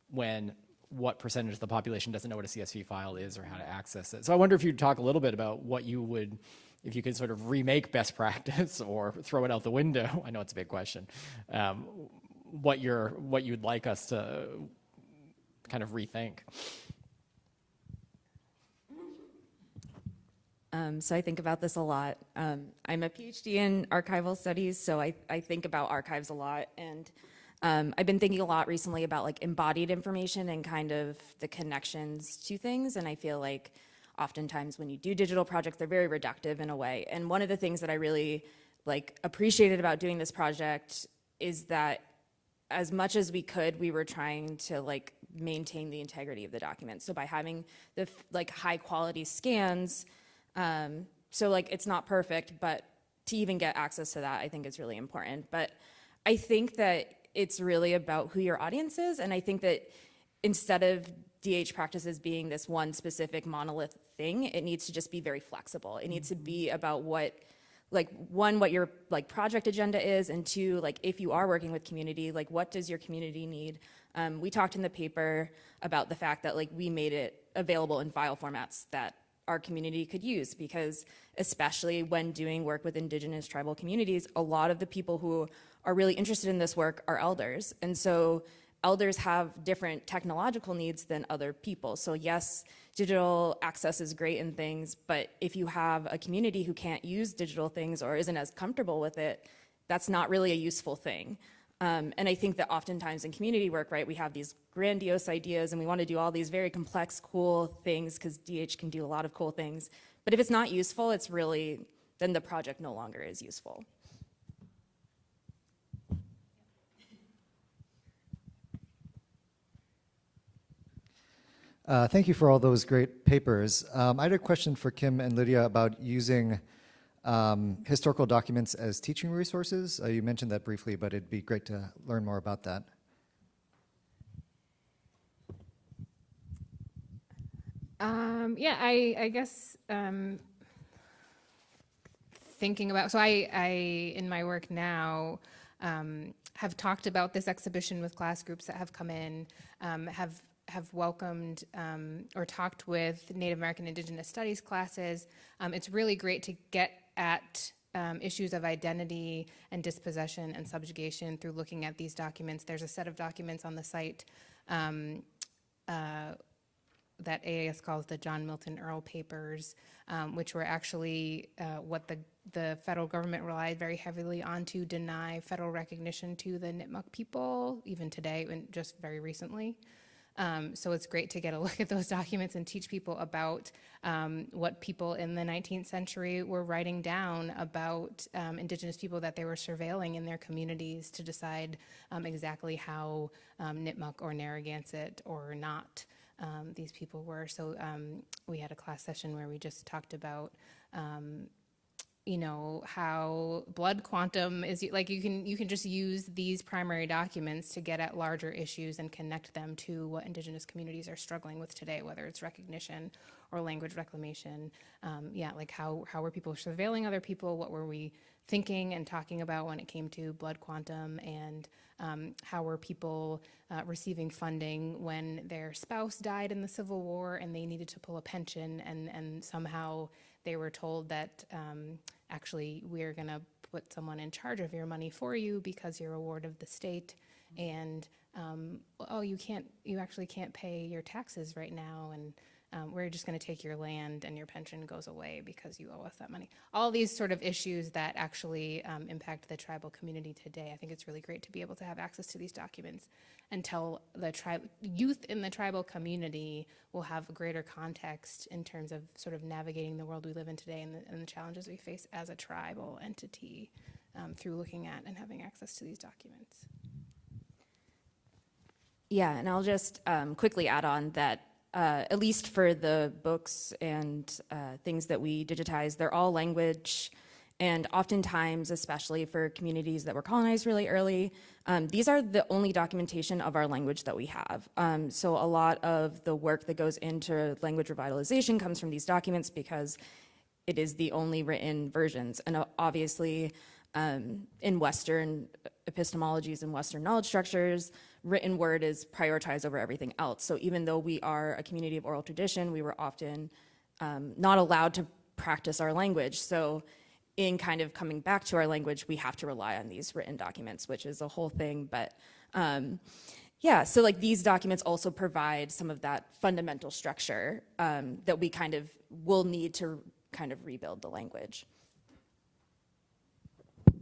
when what percentage of the population doesn't know what a CSV file is or how to access it. So I wonder if you'd talk a little bit about what you would, if you could sort of remake best practice or throw it out the window. I know it's a big question. What you'd like us to kind of rethink. So I think about this a lot. I'm a PhD in archival studies, so I think about archives a lot. And I've been thinking a lot recently about like embodied information and kind of the connections to things. And I feel like oftentimes when you do digital projects, they're very reductive in a way. And one of the things that I really appreciated about doing this project is that as much as we could, we were trying to maintain the integrity of the document. So by having the high quality scans, so it's not perfect, but to even get access to that, I think is really important. But I think that it's really about who your audience is. And I think that instead of DH practices being this one specific monolith thing, it needs to just be very flexible. It needs to be about what, one, what your project agenda is, and two, if you are working with community, what does your community need? We talked in the paper about the fact that we made it available in file formats that our community could use, because especially when doing work with Indigenous tribal communities, a lot of the people who are really interested in this work are elders. And so elders have different technological needs than other people. So yes, digital access is great in things, but if you have a community who can't use digital things or isn't as comfortable with it, that's not really a useful thing. And I think that oftentimes in community work, right, we have these grandiose ideas and we want to do all these very complex, cool things because DH can do a lot of cool things. But if it's not useful, it's really, then the project no longer is useful. Thank you for all those great papers. I had a question for Kim and Lydia about using historical documents as teaching resources. You mentioned that briefly, but it'd be great to learn more about that. Yeah, I guess thinking about, so I in my work now have talked about this exhibition with class groups that have come in, have welcomed or talked with Native American Indigenous Studies classes. It's really great to get at issues of identity and dispossession and subjugation through looking at these documents. There's a set of documents on the site that AAS calls the John Milton Earl papers, which were actually what the federal government relied very heavily on to deny federal recognition to the Nipmuc people, even today, and just very recently. So it's great to get a look at those documents and teach people about what people in the 19th century were writing down about Indigenous people that they were surveilling in their communities to decide exactly how Nipmuc or Narragansett or not these people were. So we had a class session where we just talked about how blood quantum is you can just use these primary documents to get at larger issues and connect them to what Indigenous communities are struggling with today, whether it's recognition or language reclamation. How were people surveilling other people? What were we thinking and talking about when it came to blood quantum? And how were people receiving funding when their spouse died in the Civil War and they needed to pull a pension, and somehow they were told that actually we're going to put someone in charge of your money for you because you're a ward of the state, and you actually can't pay your taxes right now, and we're just going to take your land and your pension goes away because you owe us that money. All these sort of issues that actually impact the tribal community today. I think it's really great to be able to have access to these documents and tell the youth in the tribal community will have a greater context in terms of sort of navigating the world we live in today and the challenges we face as a tribal entity through looking at and having access to these documents. Yeah, and I'll just quickly add on that at least for the books and things that we digitize, they're all language And oftentimes, especially for communities that were colonized really early, these are the only documentation of our language that we have. So a lot of the work that goes into language revitalization comes from these documents because it is the only written versions. And obviously, in Western epistemologies and Western knowledge structures, written word is prioritized over everything else. So even though we are a community of oral tradition, we were often not allowed to practice our language. So in kind of coming back to our language, we have to rely on these written documents, which is a whole thing. But yeah, so like these documents also provide some of that fundamental structure that we kind of will need to kind of rebuild the language.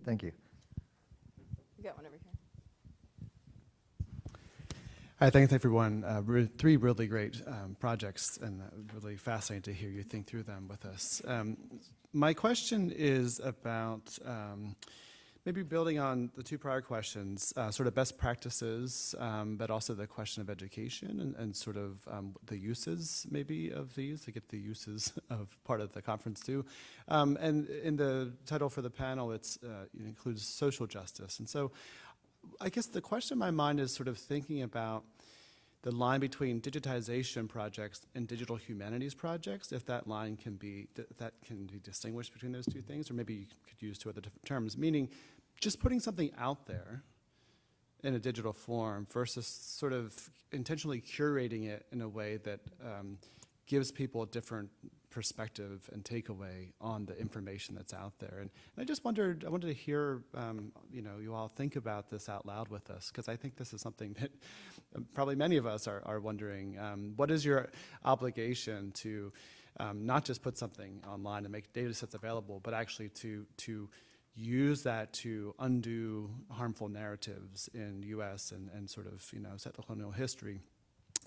Thank you. We got one over here. Hi, thanks everyone. Three really great projects, and really fascinating to hear you think through them with us. My question is about maybe building on the two prior questions, sort of best practices, but also the question of education and sort of the uses maybe of these, to get the uses of part of the conference too. And in the title for the panel, it includes social justice. And so I guess the question in my mind is sort of thinking about the line between digitization projects and digital humanities projects, if that line can be, distinguished between those two things, or maybe you could use two other different terms, meaning just putting something out there in a digital form versus sort of intentionally curating it in a way that gives people a different perspective and takeaway on the information that's out there. And I just wanted to hear, you all think about this out loud with us, because I think this is something that probably many of us are wondering. What is your obligation to not just put something online and make data sets available, but actually to use that to undo harmful narratives in U.S. and sort of, settler colonial history?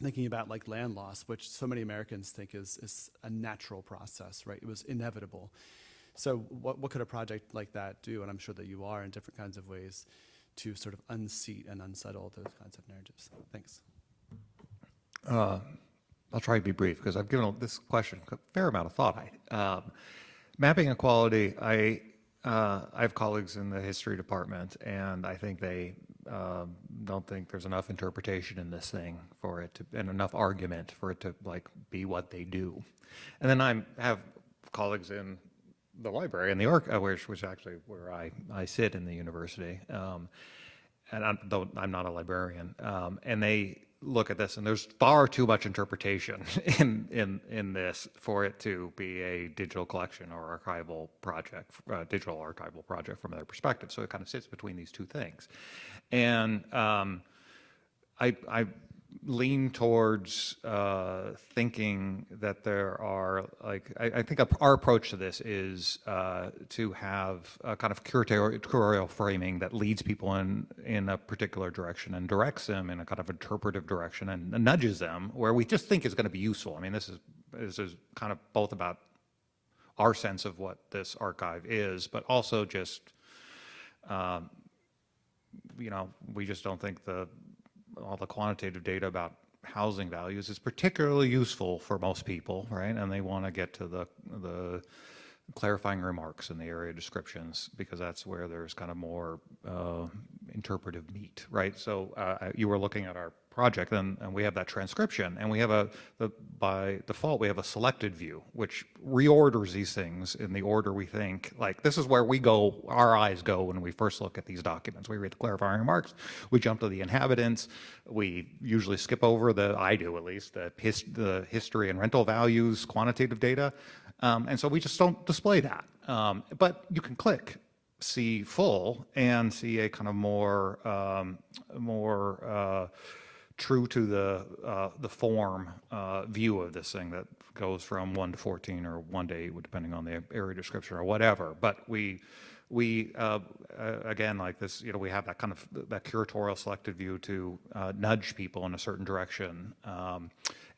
Thinking about like land loss, which so many Americans think is a natural process, right? It was inevitable. So what could a project like that do? And I'm sure that you are in different kinds of ways to sort of unseat and unsettle those kinds of narratives. Thanks. I'll try to be brief because I've given this question a fair amount of thought. Mapping equality, I have colleagues in the history department, and I think they don't think there's enough interpretation in this thing for it to, and enough argument for it to like be what they do. And then I have colleagues in the library and the which actually where I sit in the university, and though I'm not a librarian, and they look at this, and there's far too much interpretation in this for it to be a digital collection or archival project, digital archival project from their perspective. So it kind of sits between these two things, and I lean towards thinking that there are I think our approach to this is to have a kind of curatorial framing that leads people in a particular direction and directs them in a kind of interpretive direction and nudges them where we just think is going to be useful. I mean, this is kind of both about our sense of what this archive is, but also just we just don't think all the quantitative data about housing values is particularly useful for most people, right? And they want to get to the clarifying remarks in the area descriptions because that's where there's kind of more interpretive meat, right? So you were looking at our project, and we have that transcription, and we have by default we have a selected view, which reorders these things in the order we think. Like this is where our eyes go when we first look at these documents. We read the clarifying remarks, we jump to the inhabitants, we usually skip over I do at least, the history and rental values, quantitative data, and so we just don't display that. But you can click see full and see a kind of more true to the form view of this thing that goes from 1 to 14 or 1 to 8, depending on the area description or whatever. But we again, like this, we have that kind of that curatorial selected view to nudge people in a certain direction, and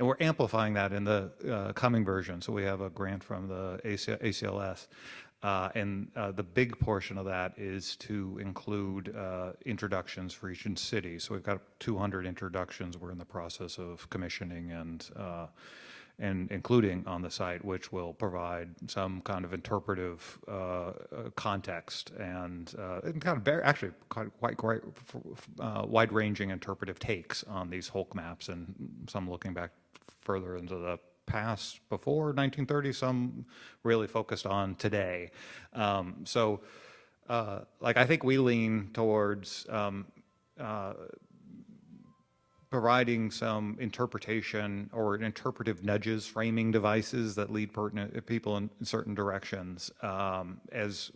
we're amplifying that in the coming version. So we have a grant from the ACLS. And the big portion of that is to include introductions for each city. So we've got 200 introductions we're in the process of commissioning and including on the site, which will provide some kind of interpretive context and kind of actually quite wide-ranging interpretive takes on these Hulk maps, and some looking back further into the past before 1930, some really focused on today. Like I think we lean towards providing some interpretation or interpretive nudges, framing devices that lead pertinent people in certain directions as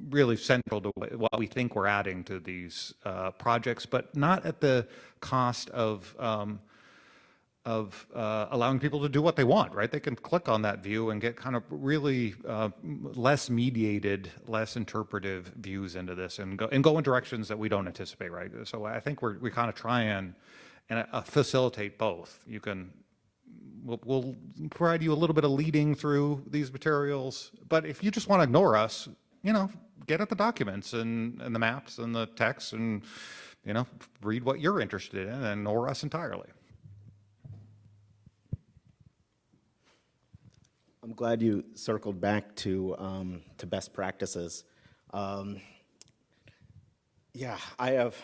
really central to what we think we're adding to these projects, but not at the cost of allowing people to do what they want, right? They can click on that view and get kind of really less mediated, less interpretive views into this and go in directions that we don't anticipate, right? So I think we kind of try and facilitate both. We'll provide you a little bit of leading through these materials, but if you just want to ignore us, get at the documents and the maps and the texts and, read what you're interested in and ignore us entirely. I'm glad you circled back to best practices. Yeah, I have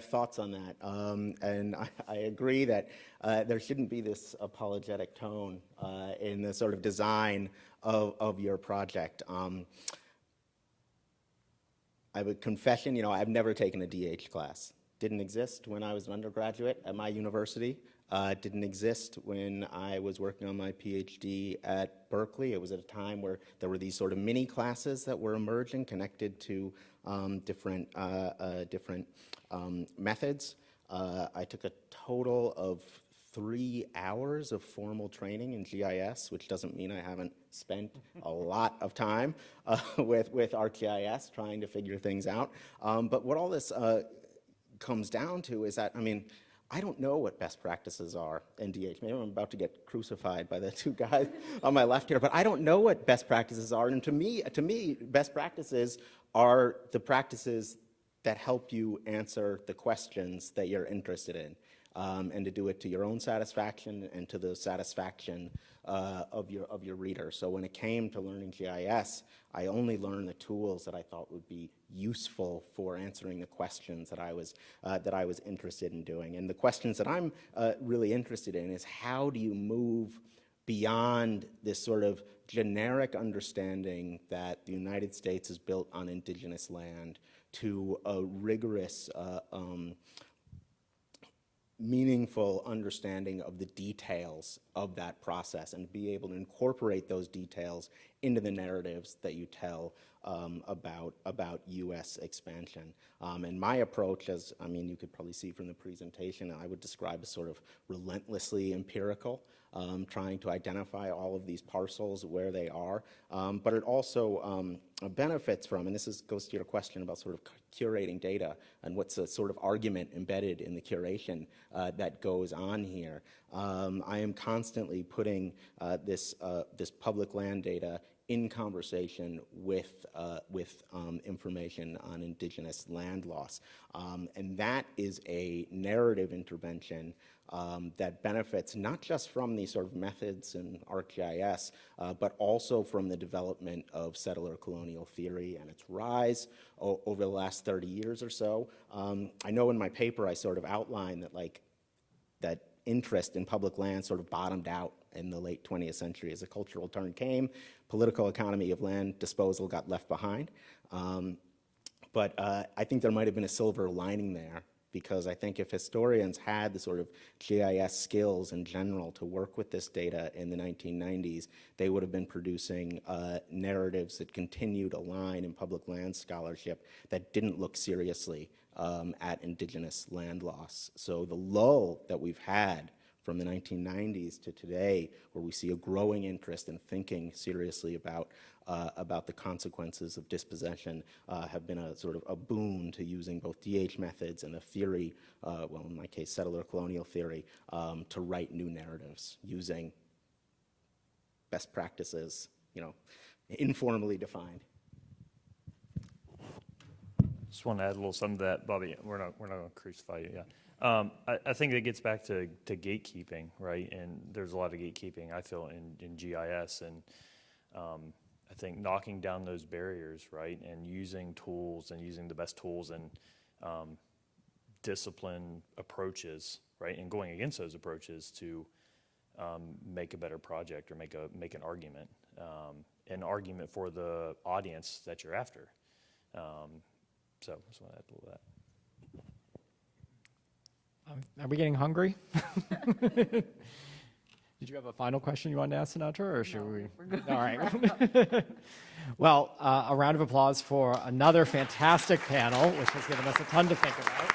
thoughts on that, and I agree that there shouldn't be this apologetic tone in the sort of design of your project. I have a confession, I've never taken a DH class. Didn't exist when I was an undergraduate at my university. Didn't exist when I was working on my PhD at Berkeley. It was at a time where there were these sort of mini classes that were emerging connected to different methods. I took a total of 3 hours of formal training in GIS, which doesn't mean I haven't spent a lot of time with ArcGIS trying to figure things out. But what all this comes down to is that, I don't know what best practices are in DH. Maybe I'm about to get crucified by the two guys on my left here, but I don't know what best practices are. And to me, best practices are the practices that help you answer the questions that you're interested in, and to do it to your own satisfaction and to the satisfaction of your reader. So when it came to learning GIS, I only learned the tools that I thought would be useful for answering the questions that I was interested in doing. And the questions that I'm really interested in is, how do you move beyond this sort of generic understanding that the United States is built on indigenous land to a rigorous meaningful understanding of the details of that process, and be able to incorporate those details into the narratives that you tell about U.S. expansion. And my approach, as you could probably see from the presentation, I would describe as sort of relentlessly empirical, trying to identify all of these parcels where they are. But it also benefits from, and this goes to your question about sort of curating data and what's a sort of argument embedded in the curation that goes on here. I am constantly putting this public land data in conversation with information on indigenous land loss. And that is a narrative intervention that benefits not just from these sort of methods in ArcGIS, but also from the development of settler colonial theory and its rise over the last 30 years or so. I know in my paper I sort of outlined that interest in public land sort of bottomed out in the late 20th century. As the cultural turn came, political economy of land disposal got left behind. But I think there might have been a silver lining there, because I think if historians had the sort of GIS skills in general to work with this data in the 1990s, they would have been producing narratives that continued a line in public land scholarship that didn't look seriously at indigenous land loss. So the lull that we've had from the 1990s to today, where we see a growing interest in thinking seriously about the consequences of dispossession, have been a sort of a boon to using both DH methods and the theory, well, in my case, settler colonial theory, to write new narratives using best practices, informally defined. Just want to add a little something to that, Bobby. We're not going to crucify you. Yeah. I think it gets back to gatekeeping, right? And there's a lot of gatekeeping, I feel, in GIS. And I think knocking down those barriers, right? And using tools and using the best tools and discipline approaches, right? And going against those approaches to make a better project or make an argument for the audience that you're after. So I just want to add a little of that. Are we getting hungry? Did you have a final question you wanted to ask, Synatra, or should we? We're good. All right. Well, a round of applause for another fantastic panel, which has given us a ton to think about.